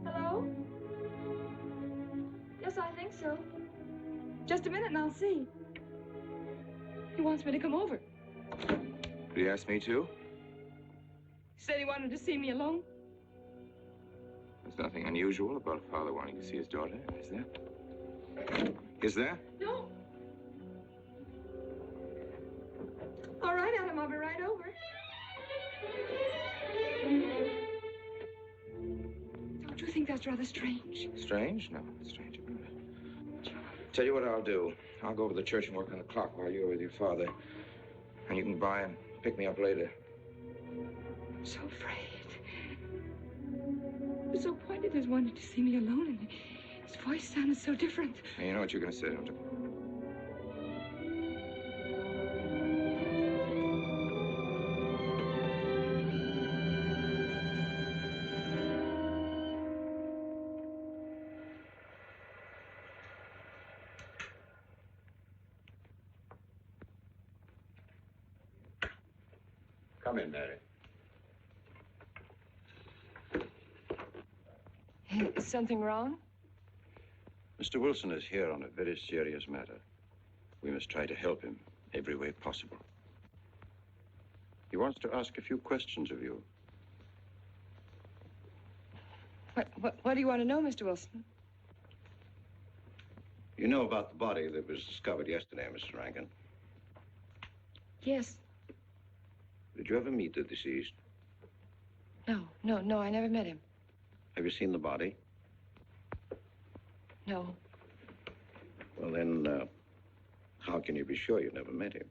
Hello? Yes, I think so. Just a minute and I'll see. He wants me to come over. Did he ask me to? He said he wanted to see me alone. There's nothing unusual about a father wanting to see his daughter, is there? Is there? No. All right, Adam, I'll be right over. Don't you think that's rather strange? Strange? No, what's strange about it? Tell you what I'll do. I'll go over to the church and work on the clock while you're with your father. And you can by and pick me up later. I'm so afraid. He was so pointed as wanted to see me alone, and his voice sounded so different. Now, you know what you're going to say, don't you? Come in, Mary. Is something wrong? Mr. Wilson is here on a very serious matter. We must try to help him every way possible. He wants to ask a few questions of you. What do you want to know, Mr. Wilson? You know about the body that was discovered yesterday, Mr. Rankin. Yes. Did you ever meet the deceased? No, I never met him. Have you seen the body? No. Well, then, how can you be sure you never met him?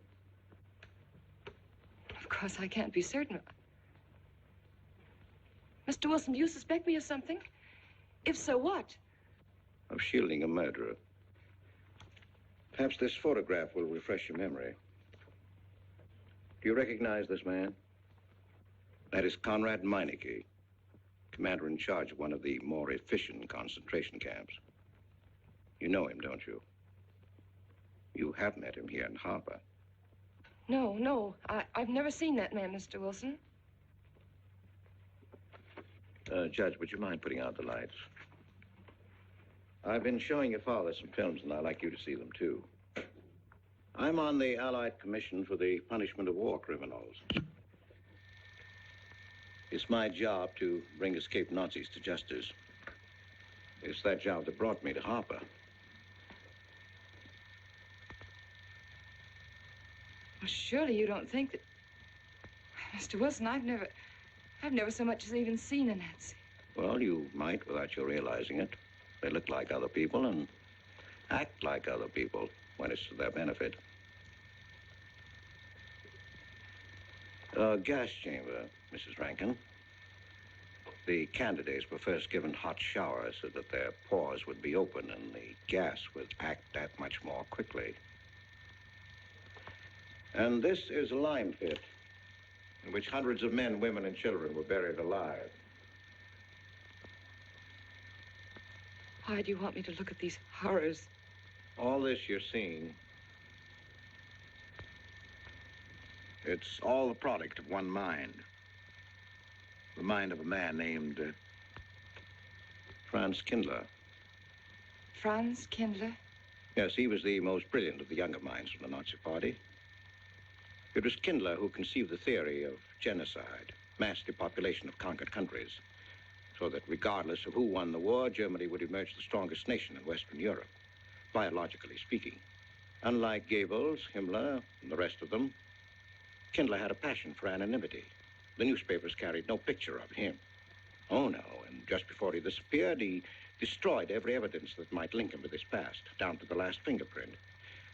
Of course, I can't be certain. Mr. Wilson, do you suspect me of something? If so, what? Of shielding a murderer. Perhaps this photograph will refresh your memory. Do you recognize this man? That is Conrad Meineke, commander in charge of one of the more efficient concentration camps. You know him, don't you? You have met him here in Harper. No, I've never seen that man, Mr. Wilson. Judge, would you mind putting out the lights? I've been showing your father some films, and I'd like you to see them, too. I'm on the Allied Commission for the Punishment of War Criminals. It's my job to bring escaped Nazis to justice. It's that job that brought me to Harper. Well, surely you don't think that... Mr. Wilson, I've never so much as even seen a Nazi. Well, you might without your realizing it. They look like other people and act like other people when it's to their benefit. Gas chamber, Mrs. Rankin. The candidates were first given hot showers so that their pores would be open and the gas would act that much more quickly. And this is a lime pit in which hundreds of men, women, and children were buried alive. Why do you want me to look at these horrors? All this you're seeing, it's all the product of one mind. The mind of a man named Franz Kindler. Franz Kindler? Yes, he was the most brilliant of the younger minds from the Nazi Party. It was Kindler who conceived the theory of genocide, mass depopulation of conquered countries, so that regardless of who won the war, Germany would emerge the strongest nation in Western Europe, biologically speaking. Unlike Goebbels, Himmler, and the rest of them, Kindler had a passion for anonymity. The newspapers carried no picture of him. Oh, no, and just before he disappeared, he destroyed every evidence that might link him to this past, down to the last fingerprint.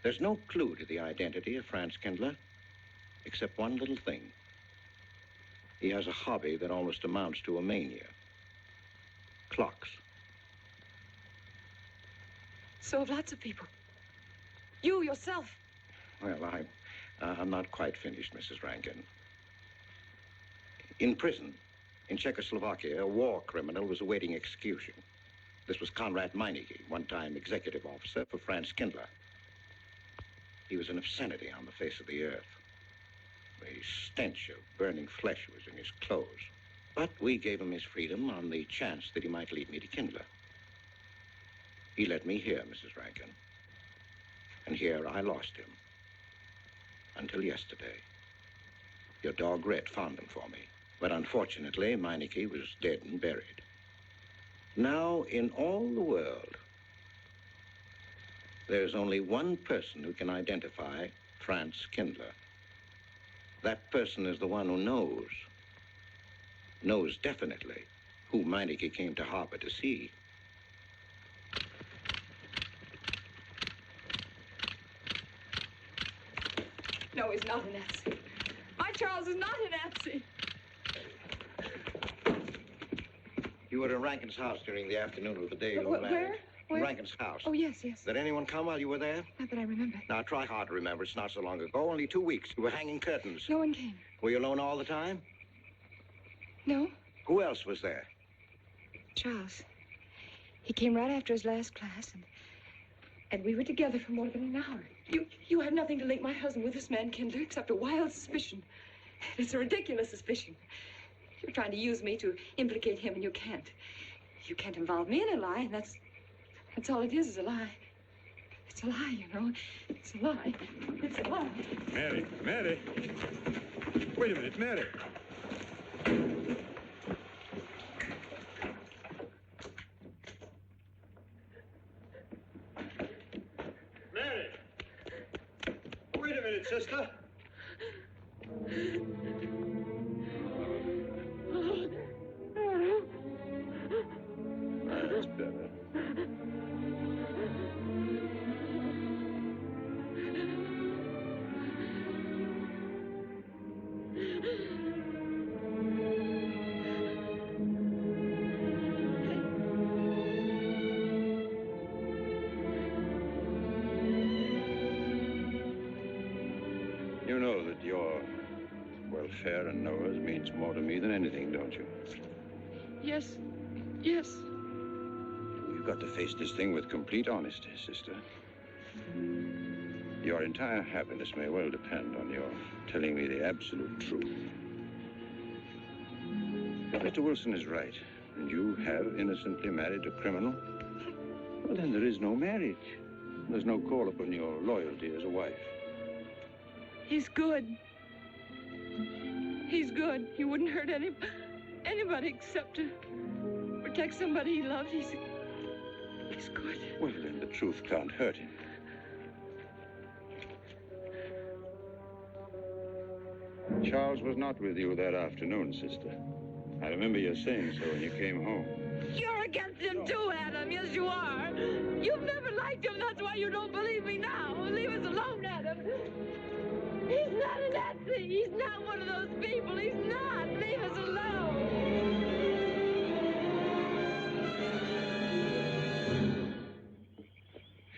There's no clue to the identity of Franz Kindler, except one little thing. He has a hobby that almost amounts to a mania. Clocks. So have lots of people. You yourself. Well, I'm not quite finished, Mrs. Rankin. In prison, in Czechoslovakia, a war criminal was awaiting execution. This was Konrad Meinecke, one-time executive officer for Franz Kindler. He was an obscenity on the face of the earth. The stench of burning flesh was in his clothes. But we gave him his freedom on the chance that he might lead me to Kindler. He led me here, Mrs. Rankin. And here I lost him. Until yesterday. Your dog Red found him for me. But unfortunately, Meinecke was dead and buried. Now, in all the world, there's only one person who can identify Franz Kindler. That person is the one who knows definitely who Meinecke came to harbor to see. No, he's not a Nazi. My Charles is not a Nazi. You were in Rankin's house during the afternoon of the day you were married. Where? Rankin's house. Oh, yes, yes. Did anyone come while you were there? Not that I remember. Now, try hard to remember. It's not so long ago. Only 2 weeks. You were hanging curtains. No one came. Were you alone all the time? No. Who else was there? Charles. He came right after his last class, and we were together for more than an hour. You have nothing to link my husband with this man, Kindler, except a wild suspicion. It's a ridiculous suspicion. You're trying to use me to implicate him, and you can't. You can't involve me in a lie, and that's all it is a lie. It's a lie, you know. It's a lie. It's a lie. Mary. Wait a minute, Mary. Mary! Wait a minute, sister. That's better. You know that your welfare and Noah's means more to me than anything, don't you? Yes. You've got to face this thing with complete honesty, sister. Your entire happiness may well depend on your telling me the absolute truth. If Mr. Wilson is right, and you have innocently married a criminal, well, then there is no marriage. There's no call upon your loyalty as a wife. He's good. He's good. He wouldn't hurt anybody except to protect somebody he loves. He's good. Well, then the truth can't hurt him. Charles was not with you that afternoon, sister. I remember you saying so when you came home. You're against him too, Adam. Yes, you are. You've never liked him. That's why you don't believe me now. Leave us alone, Adam. He's not a Nazi. He's not one of those people. He's not. Leave us alone.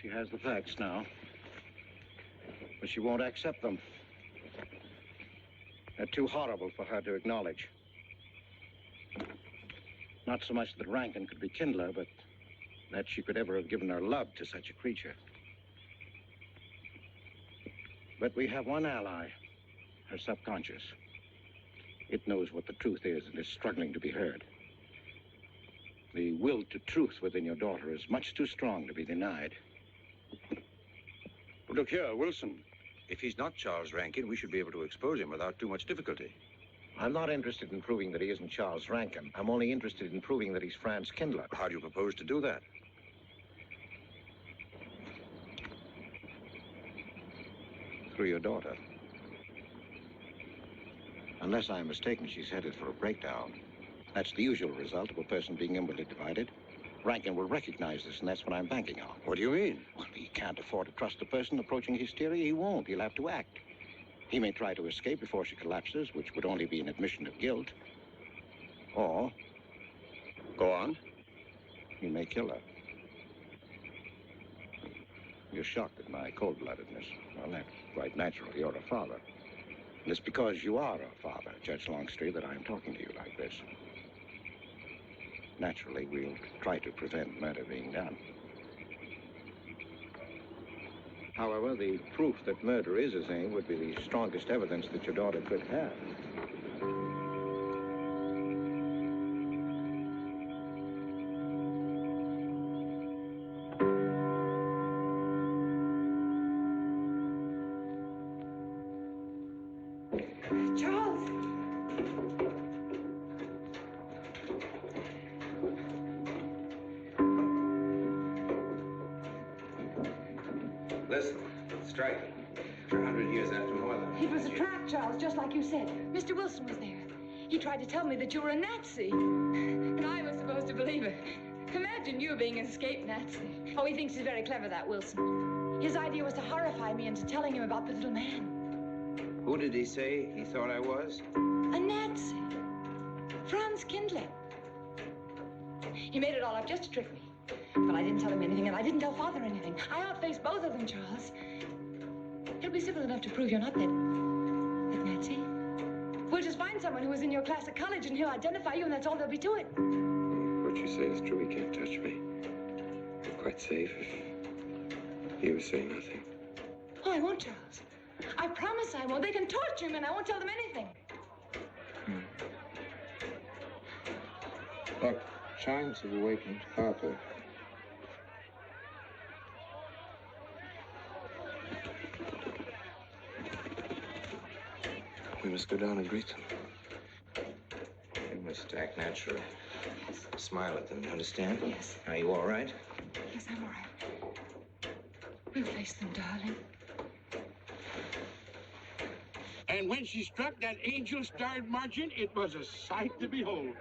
She has the facts now, but she won't accept them. They're too horrible for her to acknowledge. Not so much that Rankin could be Kindler, but that she could ever have given her love to such a creature. But we have one ally, her subconscious. It knows what the truth is and is struggling to be heard. The will to truth within your daughter is much too strong to be denied. Look here, Wilson. If he's not Charles Rankin, we should be able to expose him without too much difficulty. I'm not interested in proving that he isn't Charles Rankin. I'm only interested in proving that he's Franz Kindler. How do you propose to do that? Through your daughter. Unless I'm mistaken, she's headed for a breakdown. That's the usual result of a person being inwardly divided. Rankin will recognize this, and that's what I'm banking on. What do you mean? Well, he can't afford to trust a person approaching hysteria. He won't. He'll have to act. He may try to escape before she collapses, which would only be an admission of guilt. Or... Go on. He may kill her. You're shocked at my cold-bloodedness. Well, that's quite natural. You're a father. And it's because you are a father, Judge Longstreet, that I'm talking to you like this. Naturally, we'll try to prevent murder being done. However, the proof that murder is his aim would be the strongest evidence that your daughter could have. Charles! Listen, strike. For 100 years after more than... It was a trap, Charles, just like you said. Mr. Wilson was there. He tried to tell me that you were a Nazi. And I was supposed to believe it. Imagine you being an escaped Nazi. Oh, he thinks he's very clever, that Wilson. His idea was to horrify me into telling him about the little man. Who did he say he thought I was? A Nazi. Franz Kindler. He made it all up just to trick me. But I didn't tell him anything, and I didn't tell Father anything. I outfaced both of them, Charles. He'll be civil enough to prove you're not that Nazi. We'll just find someone who was in your class at college, and he'll identify you, and that's all there'll be to it. What you say is true. He can't touch me. I'm quite safe if you say nothing. Oh, I won't, Charles. I promise I won't. They can torture him, and I won't tell them anything. Look, chimes have awakened Harper. We must go down and greet them. You must act naturally. Yes. Smile at them, you understand? Yes. Are you all right? Yes, I'm all right. We'll face them, darling. And when she struck that angel-starred marching, it was a sight to behold.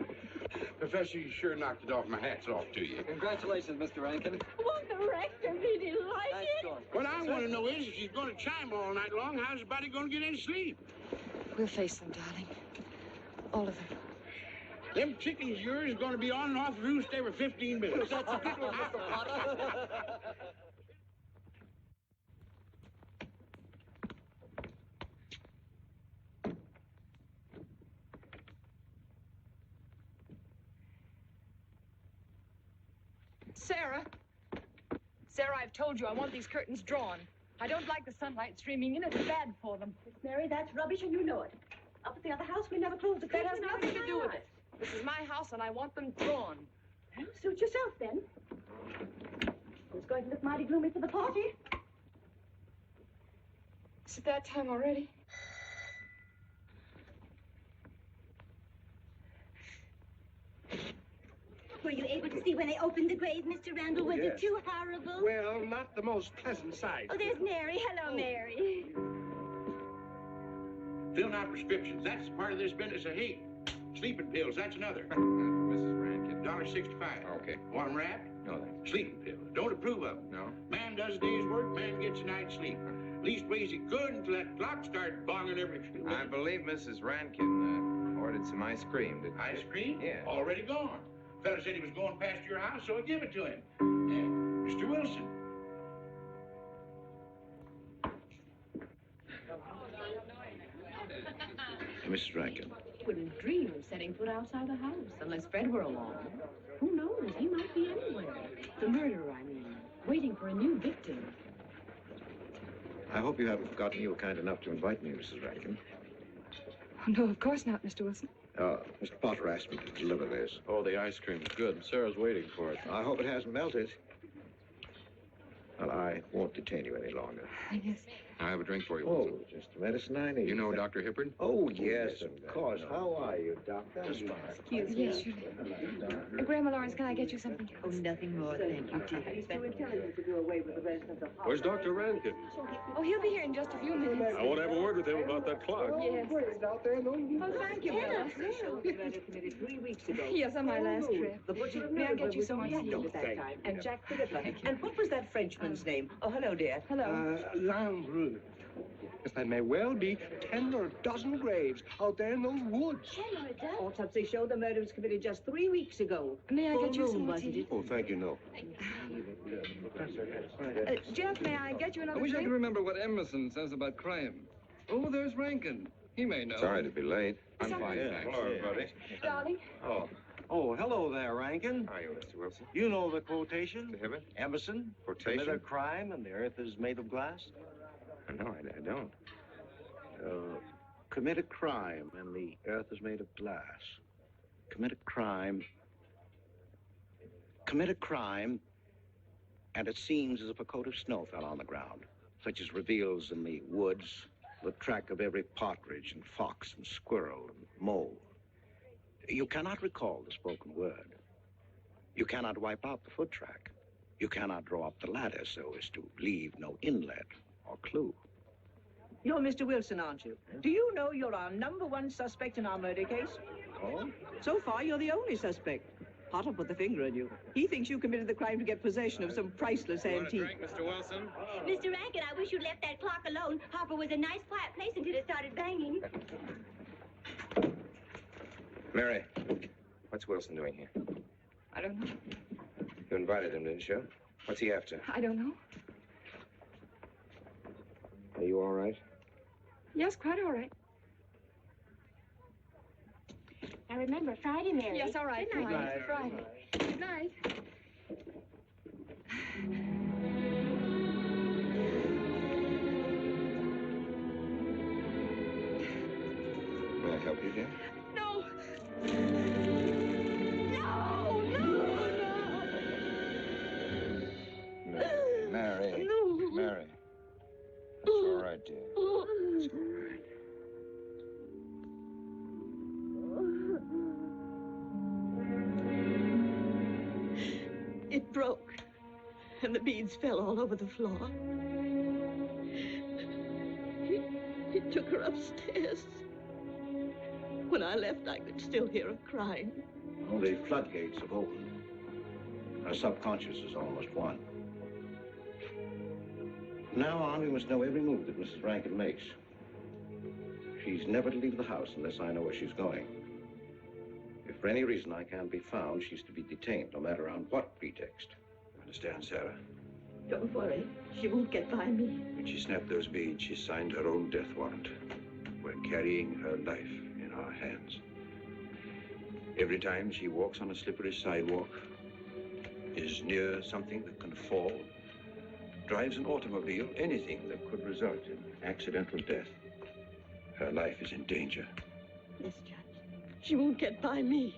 Professor, you sure knocked it off. My hat's off to you. Congratulations, Mr. Rankin. Won't the rector be delighted? What I want to know is, if she's going to chime all night long, how's the body going to get any sleep? We'll face them, darling. All of them. Them chickens of yours are going to be on and off the roost every 15 minutes. That's a good one, Mr. Potter. Sarah, I've told you I want these curtains drawn. I don't like the sunlight streaming in. It's bad for them. Miss Mary, that's rubbish, and you know it. Up at the other house, we never close the curtains. That has nothing to do with it. This is my house, and I want them drawn. Well, suit yourself, then. It's going to look mighty gloomy for the party. Is it that time already? Were you able to see when they opened the grave, Mr. Randall? Was it too horrible? Well, not the most pleasant sight. Oh, there's Mary. Hello, Mary. Filling out prescriptions, that's part of this business of hate. Sleeping pills, that's another. Mrs. Rankin. $1.65. Okay. Want them wrapped? No, thanks. Sleeping pills. Don't approve of them. No? Man does a day's work, man gets a night's sleep. Leastways he could until that clock starts bonging every few minutes. I believe Mrs. Rankin ordered some ice cream. Ice cream? Yeah. Already gone. Fella said he was going past your house, so I give it to him. Yeah. Mr. Wilson. Mrs. Rankin. Wouldn't dream of setting foot outside the house unless Fred were along. Who knows? He might be anywhere. The murderer, I mean, waiting for a new victim. I hope you haven't forgotten you were kind enough to invite me, Mrs. Rankin. Oh, no, of course not, Mr. Wilson. Mr. Potter asked me to deliver this. Oh, the ice cream's good. Sarah's waiting for it. I hope it hasn't melted. Well, I I won't detain you any longer. Yes. I have a drink for you, Oh, Wilson. just the medicine I need. You know Dr. Hippard? Oh, yes, of course. How are you, Doctor? Excuse me. Yes, surely. Grandma Lawrence, can I get you something else? Oh, nothing more, thank you, dear. He's too intelligent to do away with the rest of the house. Where's Dr. Rankin? Oh, he'll be here in just a few minutes. I want to have a word with him about that clock. Yes. out there, no Oh, thank you, Bella. committed 3 weeks ago. Yes, on my last trip. The butcher May I get you some more at tea? that time. And Jack the Ripper. And what was that Frenchman's name? Oh, hello, dear. Hello. Landru. Yes, that may well be 10 or a dozen graves out there in those woods. Autopsy showed the murder was committed just 3 weeks ago. May I Full get you some moon, more wasn't tea? it? Oh, thank you, no. Jeff, may I get you another I wish I drink? could remember what Emerson says about crime. Oh, there's Rankin. He may know. Sorry to be late. I'm fine, thanks. Hello, everybody. Darling. Oh, hello there, Rankin. How are you, Mr. Wilson? You know the quotation? Mr. Hibbert? Emerson. Quotation? Commit a crime and the earth is made of glass. No, I don't. Commit a crime and the earth is made of glass. Commit a crime. Commit a crime, and it seems as if a coat of snow fell on the ground, such as reveals in the woods the track of every partridge and fox and squirrel and mole. You cannot recall the spoken word. You cannot wipe out the foot track. You cannot draw up the ladder so as to leave no inlet or clue. You're Mr. Wilson, aren't you? Do you know you're our #1 suspect in our murder case? Oh? So far, you're the only suspect. Potter put the finger on you. He thinks you committed the crime to get possession of some priceless antique. Drink, Mr. Wilson? Mr. Rankin, I wish you'd left that clock alone. Harper was a nice, quiet place until it started banging. Mary, what's Wilson doing here? I don't know. You invited him, didn't you? What's he after? I don't know. Are you all right? Yes, quite all right. Now remember, Friday, Mary. Yes, all right. Good night. Friday. Friday. Good night. May I help you, dear? No. No, no, no. Mary. No. Mary. It's all right, dear. It's all right. It broke, and the beads fell all over the floor. He took her upstairs. When I left, I could still hear her crying. Well, the floodgates have opened. Our subconscious is almost won. From now on, we must know every move that Mrs. Rankin makes. She's never to leave the house unless I know where she's going. If for any reason I can't be found, she's to be detained, no matter on what pretext. Understand, Sarah? Don't worry. She won't get by me. When she snapped those beads, she signed her own death warrant. We're carrying her life in our hands. Every time she walks on a slippery sidewalk, is near something that can fall, drives an automobile, anything that could result in accidental death, her life is in danger. Yes, Judge. She won't get by me.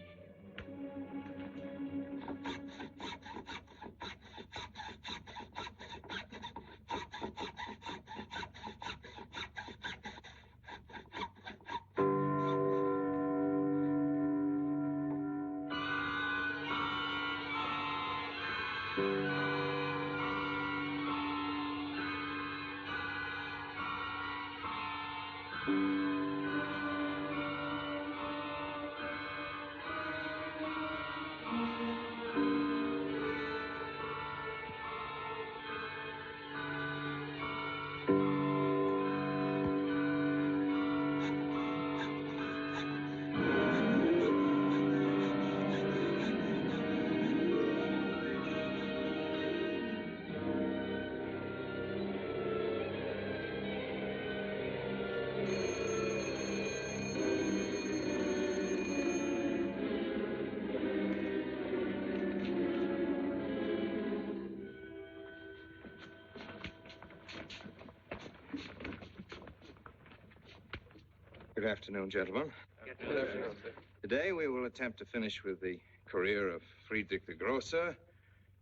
Good afternoon, gentlemen. Good afternoon, sir. Today we will attempt to finish with the career of Friedrich the Grosser,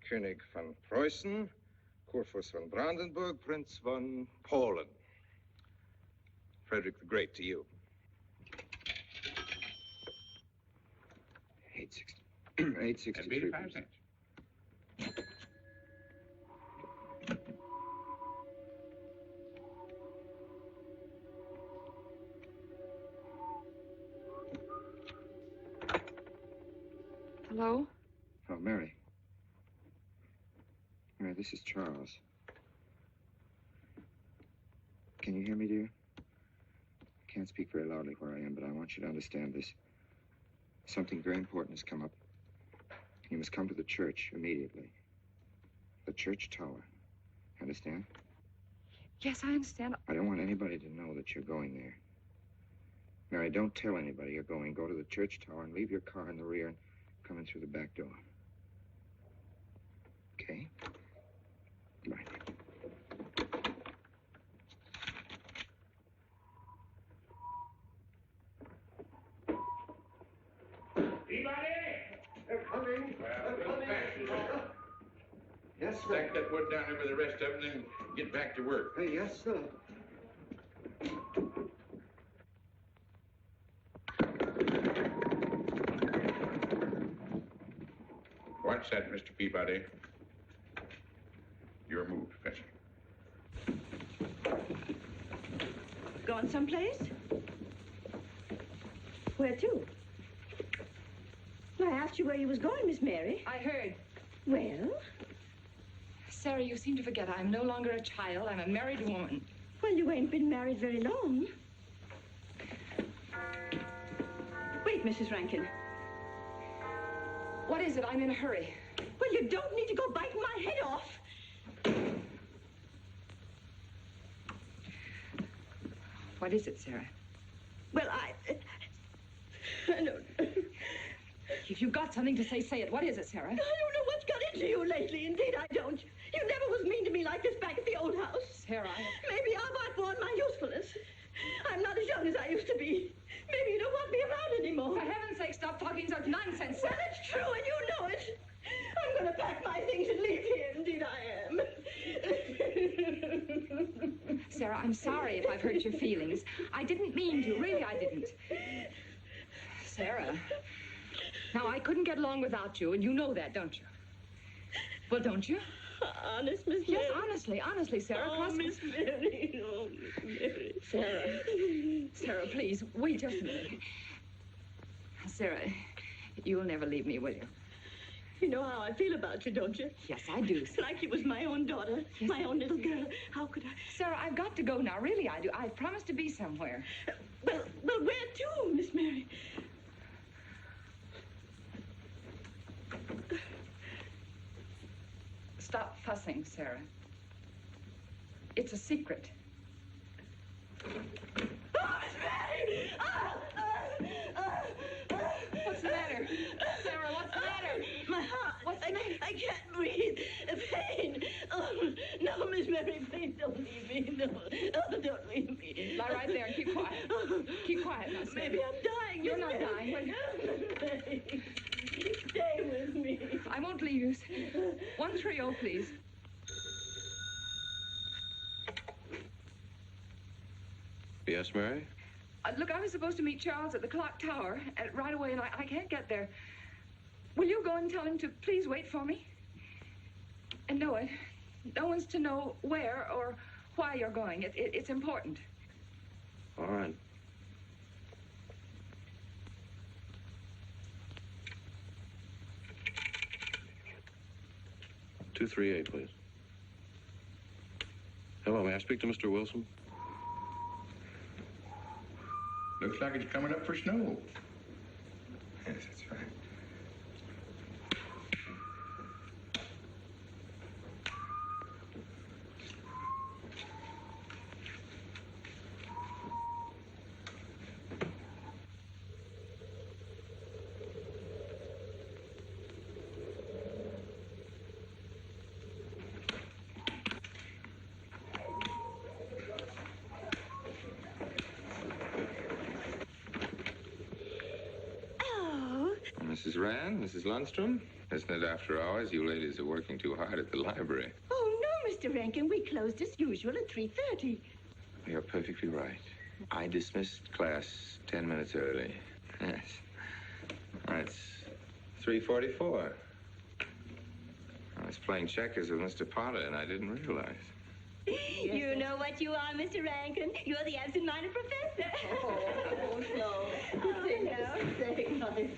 König von Preußen, Kurfürst von Brandenburg, Prince von Polen. Frederick the Great to you. 863. That'd be 85 cents. Hello? Oh, Mary. Mary, this is Charles. Can you hear me, dear? I can't speak very loudly where I am, but I want you to understand this. Something very important has come up. You must come to the church immediately. The church tower. Understand? Yes, I understand. I don't want anybody to know that you're going there. Mary, don't tell anybody you're going. Go to the church tower and leave your car in the rear and come in through the back door. Okay? Bye. They're coming. Yes, sir. Stack that wood down there with the rest of them, then get back to work. Yes, sir. What's that, Mr. Peabody? Your move, Professor. Gone someplace? Where to? I asked you where you was going, Miss Mary. I heard. Well? Sarah, you seem to forget I'm no longer a child. I'm a married woman. Well, you ain't been married very long. Wait, Mrs. Rankin. What is it? I'm in a hurry. Well, you don't need to go biting my head off. What is it, Sarah? Well, I don't... If you've got something to say, say it. What is it, Sarah? I don't know what's got into you lately. Indeed, I don't. You never was mean to me like this back at the old house. Sarah, Maybe I've outworn my usefulness. I'm not as young as I used to be. Maybe you don't want me around anymore. For heaven's sake, stop talking such nonsense. Well, it's true, and you know it. I'm going to pack my things and leave here. Indeed, I am. Sarah, I'm sorry if I've hurt your feelings. I didn't mean to. Really, I didn't. Sarah, now, I couldn't get along without you, and you know that, don't you? Well, don't you? Honest, Miss Mary? Yes, honestly, Sarah. Oh, Miss Mary. Oh, Miss Mary. Sarah, please, wait just a minute. Sarah, you'll never leave me, will you? You know how I feel about you, don't you? Yes, I do. It's like you was my own daughter, yes, my own little girl. How could I? Sarah, I've got to go now. Really, I do. I've promised to be somewhere. Well, where to, Miss Mary? Stop fussing, Sarah. It's a secret. Oh, Miss Mary! What's the matter? Sarah, what's the matter? My heart. What's the matter? I can't breathe. Pain. Oh, no, Miss Mary, please don't leave me. No, don't leave me. Lie right there and keep quiet. Keep quiet now, Sarah. Maybe I'm dying. You're not Mary. dying. Wait. Stay with me. I won't leave you. 130, please. Yes, Mary? Look, I was supposed to meet Charles at the clock tower right away, and I can't get there. Will you go and tell him to please wait for me? And no one's to know where or why you're going. It's important. All right. (238), please. Hello, may I speak to Mr. Wilson? Looks like it's coming up for snow. Yes, that's right. Mrs. Rand, Mrs. Lundstrom, isn't it after hours? You ladies are working too hard at the library. Oh, no, Mr. Mr. Rankin, we closed as usual at 3:30. You're perfectly right. I dismissed class 10 minutes early. Yes. It's 3:44. I was playing checkers with Mr. Potter, and I didn't realize. You know what you are, Mr. Rankin? You're the absent-minded professor. Oh, no. Say nothing.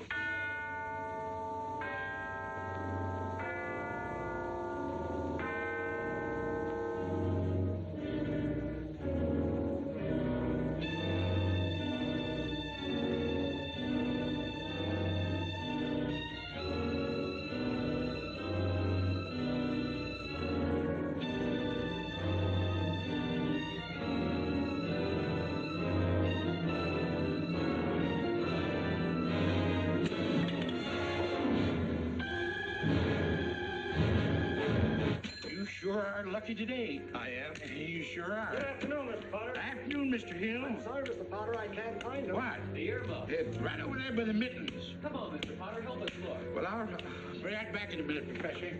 Sure are lucky today. I am. You sure are. Good afternoon, Mr. Potter. Afternoon, Mr. Hill. I'm sorry, Mr. Potter, I can't find him. What? The earmuff. It's right over there by the mittens. Come on, Mr. Potter, help us look. Well, I'll be right back in a minute, Professor.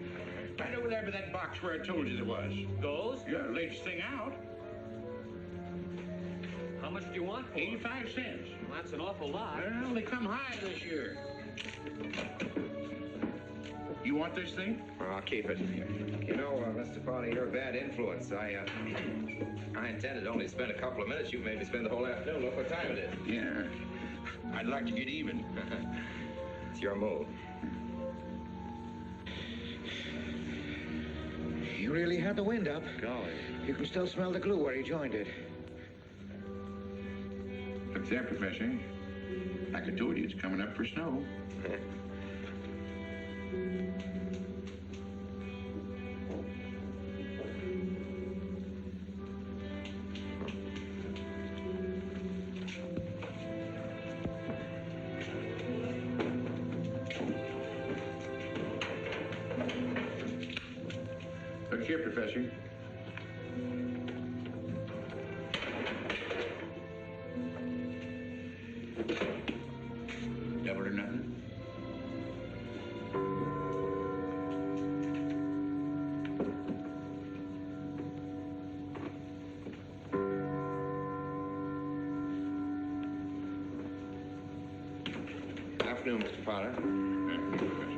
Right over there by that box where I told you there was. Those? Yeah, latest thing out. How much do you want for 85 cents. Well, that's an awful lot. Well, they come high this year. You want this thing? Well, I'll keep it. You know, Mr. Potter, you're a bad influence. I intended only to spend a couple of minutes. You made me spend the whole afternoon. Look what time it is. Yeah. I'd like to get even. It's your move. You really had the wind up. Golly. You can still smell the glue where you joined it. Look there, Professor. Like I told you, it's coming up for snow. Look here, Professor. Double or nothing? Afternoon, Mr. Potter. Afternoon, Professor.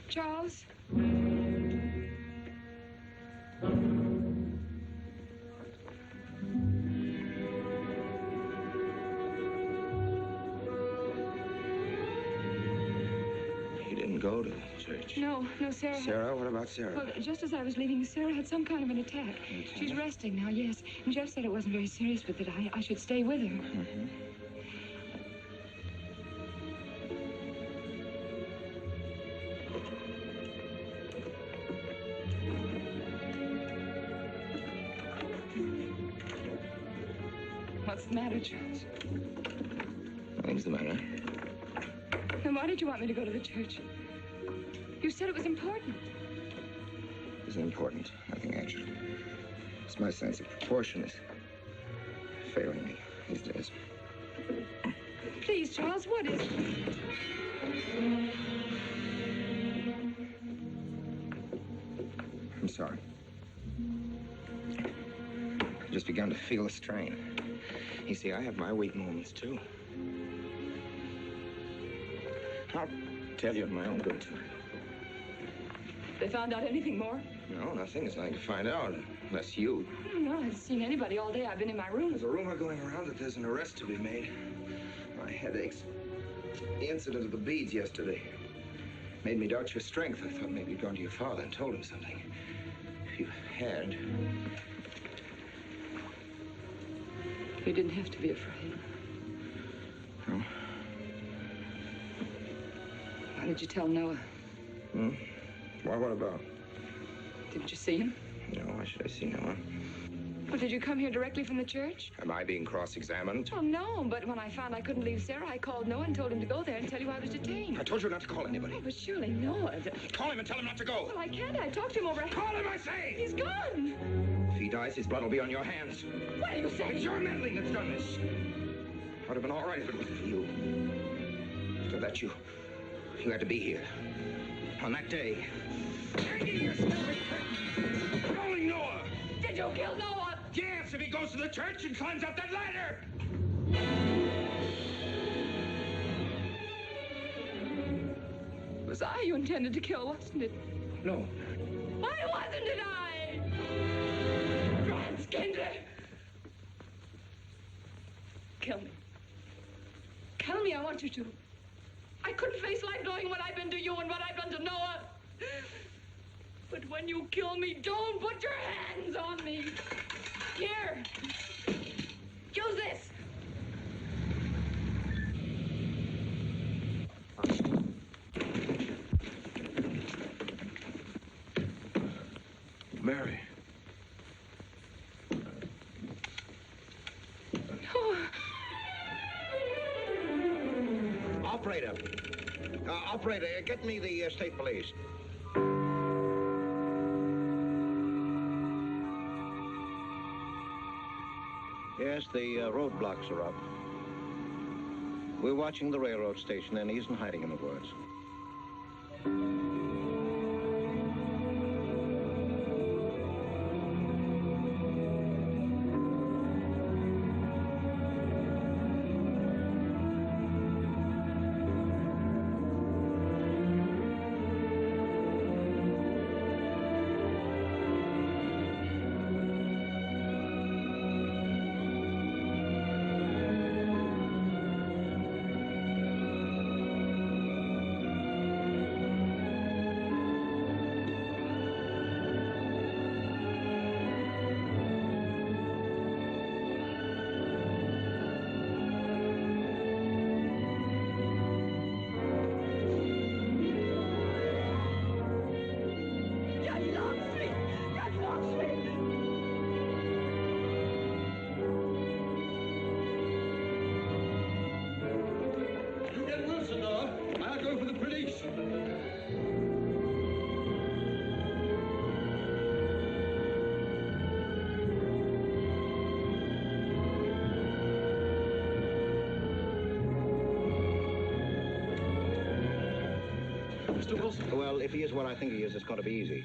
Charles? You didn't go to the church. No, Sarah. Sarah? What about Sarah? Well, just as I was leaving, Sarah had some kind of an attack. She's resting now, yes. And Jeff said it wasn't very serious, but that I should stay with her. Mm-hmm. What's the matter, Charles? Nothing's the matter. Then why did you want me to go to the church? You said it was important. It's important. Nothing actually. It's my sense of proportion is failing me these days. Please, Charles, what is it? I'm sorry. I've just begun to feel the strain. You see, I have my weak moments, too. I'll tell you in my own good time. They found out anything more? No, nothing. There's nothing to find out, unless you. No, I haven't seen anybody all day. I've been in my room. There's a rumor going around that there's an arrest to be made. My headaches. The incident of the beads yesterday made me doubt your strength. I thought maybe you'd gone to your father and told him something. If you had... You didn't have to be afraid. No? Why did you tell Noah? Hmm? Why, what about? Didn't you see him? No, why should I see Noah? Well, did you come here directly from the church? Am I being cross-examined? Well, no, but when I found I couldn't leave Sarah, I called Noah and told him to go there and tell you I was detained. I told you not to call anybody. Oh, but surely Noah... Call him and tell him not to go. Well, I can't. I talked to him over... Call him, I say! He's gone! If he dies, his blood will be on your hands. What are you saying? It's your meddling that's done this. I would have been all right if it wasn't for you. After that, you had to be here. On that day. Calling Noah! Did you kill Noah? Yes, if he goes to the church and climbs up that ladder! It was I you intended to kill, wasn't it? No. Why wasn't it I? Franz Kindler! Kill me. Kill me, I want you to. I couldn't face life knowing what I've been to you and what I've done to Noah. But when you kill me, don't put your hands on me. Here. Use this. Mary. Operator. Operator, get me the state police. Yes, the roadblocks are up. We're watching the railroad station, and he isn't hiding in the woods. Mr. Wilson? Well, if he is what I think he is, it's going to be easy.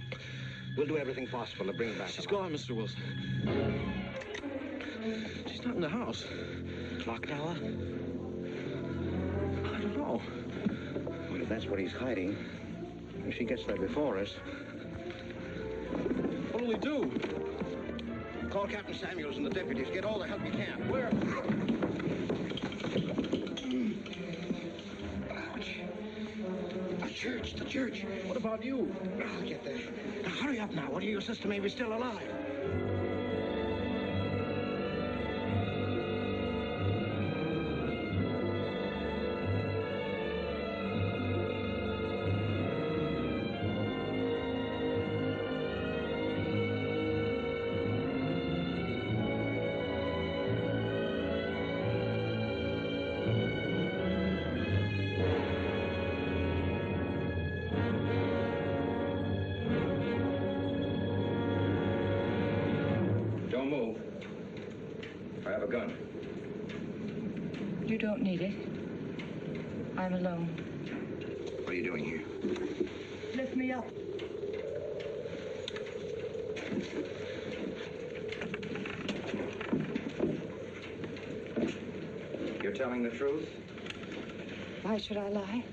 We'll do everything possible to bring him back. She's gone, Mr. Wilson. She's not in the house. Clock tower? I don't know. Well, if that's what he's hiding, if she gets there before us... What'll we do? Call Captain Samuels and the deputies. Get all the help you can. Where? The church. What about you? I'll get there. Now, hurry up now. What do your sister may be still alive? You don't need it. I'm alone. What are you doing here? Lift me up. You're telling the truth? Why should I lie?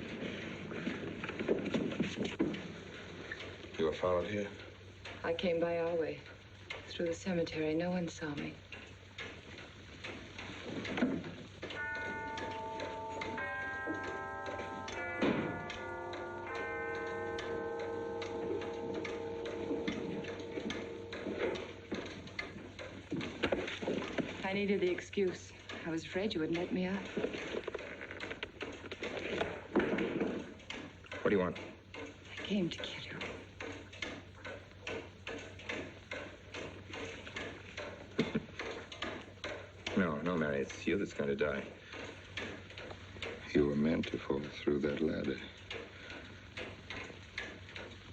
You were followed here? I came by our way. Through the cemetery. No one saw me. I needed the excuse. I was afraid you wouldn't let me up. What do you want? I came to kill you. No, Mary, it's you that's going to die. You were meant to fall through that ladder.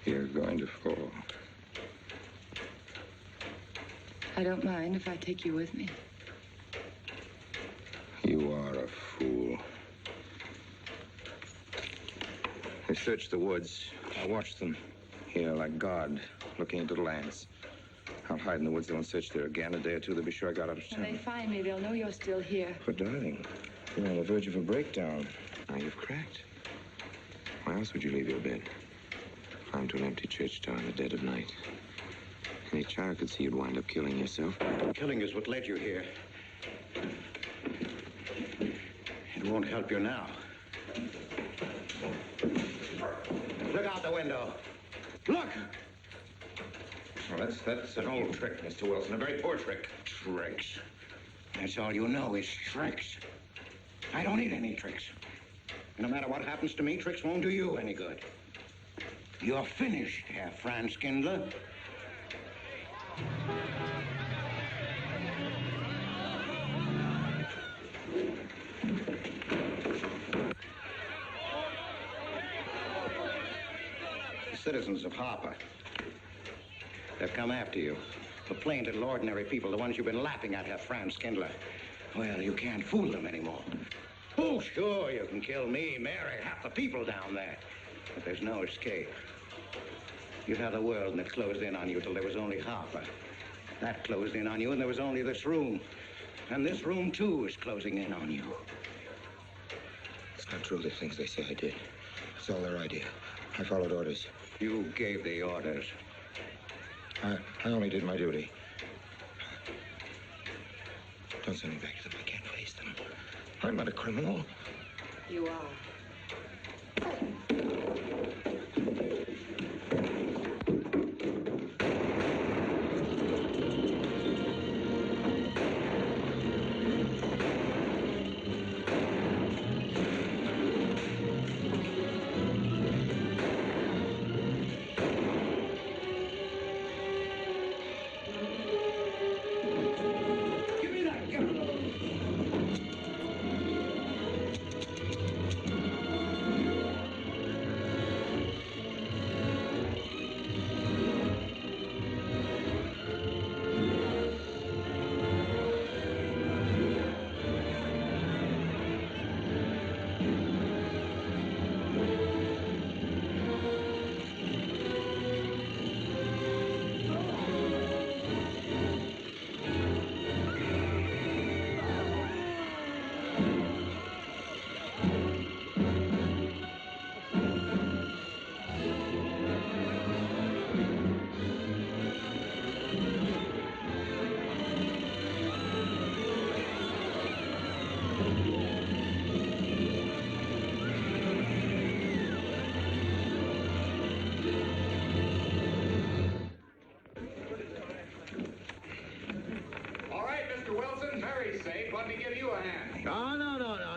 You're going to fall. I don't mind if I take you with me. You are a fool. They searched the woods. I watched them here like God, looking into the lands. I'll hide in the woods. They won't search there again. A day or two, they'll be sure I got out of town. When they find me, they'll know you're still here. But, darling, you're on the verge of a breakdown. Now you've cracked. Why else would you leave your bed? Climb to an empty church door in the dead of night. Any child could see you'd wind up killing yourself. Killing is what led you here. It won't help you now. Look out the window. Look! Well, that's an old trick, Mr. Wilson. A very poor trick. Tricks? That's all you know is tricks. I don't need any tricks. No matter what happens to me, tricks won't do you any good. You're finished, Herr Franz Kindler. The citizens of Harper. They've come after you. The plain little ordinary people, the ones you've been laughing at, Herr Franz Kindler. Well, you can't fool them anymore. Oh, sure, you can kill me, Mary, half the people down there. But there's no escape. You had the world, and it closed in on you till there was only Harper. That closed in on you, and there was only this room. And this room, too, is closing in on you. It's not true, the things they say I did. It's all their idea. I followed orders. You gave the orders. I only did my duty. Don't send me back to them. I can't face them. I'm not a criminal. You are.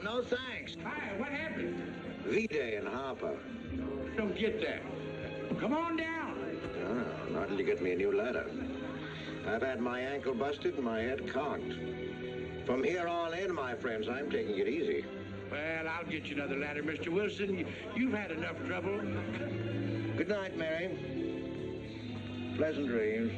No, thanks. Hi, what happened? V-Day in Harper. Don't get that. Come on down. No, not till you get me a new ladder. I've had my ankle busted and my head conked. From here on in, my friends, I'm taking it easy. Well, I'll get you another ladder, Mr. Wilson. You've had enough trouble. Good night, Mary. Pleasant dreams.